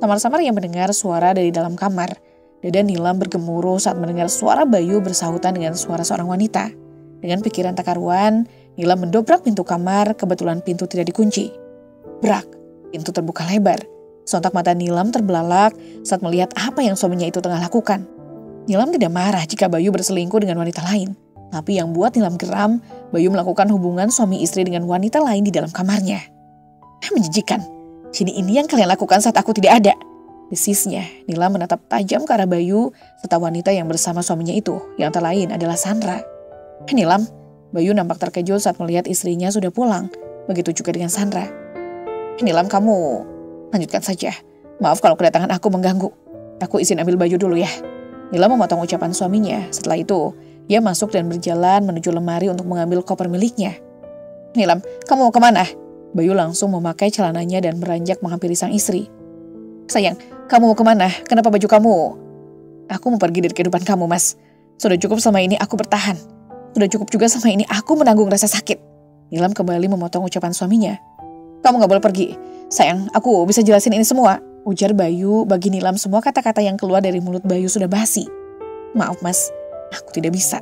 S1: Samar-samar ia mendengar suara dari dalam kamar. Dada Nilam bergemuruh saat mendengar suara Bayu bersahutan dengan suara seorang wanita. Dengan pikiran tak karuan, Nilam mendobrak pintu kamar, kebetulan pintu tidak dikunci. Brak, pintu terbuka lebar. Sontak mata Nilam terbelalak saat melihat apa yang suaminya itu tengah lakukan. Nilam tidak marah jika Bayu berselingkuh dengan wanita lain. Tapi yang buat Nilam geram, Bayu melakukan hubungan suami istri dengan wanita lain di dalam kamarnya. Menjijikan. Jadi ini yang kalian lakukan saat aku tidak ada. Desisnya, Nilam menatap tajam ke arah Bayu serta wanita yang bersama suaminya itu, yang tak lain adalah Sandra. Nilam, Bayu nampak terkejut saat melihat istrinya sudah pulang. Begitu juga dengan Sandra. Nilam, kamu lanjutkan saja. Maaf kalau kedatangan aku mengganggu. Aku izin ambil baju dulu ya. Nilam memotong ucapan suaminya. Setelah itu, ia masuk dan berjalan menuju lemari untuk mengambil koper miliknya. Nilam, kamu mau kemana? Bayu langsung memakai celananya dan beranjak menghampiri sang istri. Sayang, kamu mau kemana? Kenapa baju kamu? Aku mau pergi dari kehidupan kamu, Mas. Sudah cukup selama ini aku bertahan. Sudah cukup juga selama ini aku menanggung rasa sakit. Nilam kembali memotong ucapan suaminya. Kamu gak boleh pergi. Sayang, aku bisa jelasin ini semua. Ujar Bayu. Bagi Nilam semua kata-kata yang keluar dari mulut Bayu sudah basi. Maaf, Mas. Aku tidak bisa.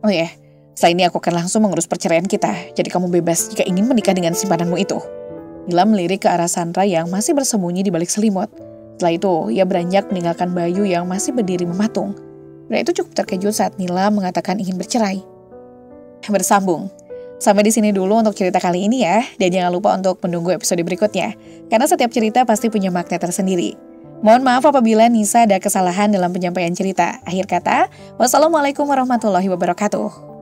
S1: Oh ya, setelah ini aku akan langsung mengurus perceraian kita. Jadi kamu bebas jika ingin menikah dengan simpananmu itu. Nilam melirik ke arah Sandra yang masih bersembunyi di balik selimut. Setelah itu, ia beranjak meninggalkan Bayu yang masih berdiri mematung. Pria itu cukup terkejut saat Nilam mengatakan ingin bercerai. Bersambung. Sampai di sini dulu untuk cerita kali ini ya. Dan jangan lupa untuk menunggu episode berikutnya. Karena setiap cerita pasti punya makna tersendiri. Mohon maaf apabila Nisa ada kesalahan dalam penyampaian cerita. Akhir kata, wassalamualaikum warahmatullahi wabarakatuh.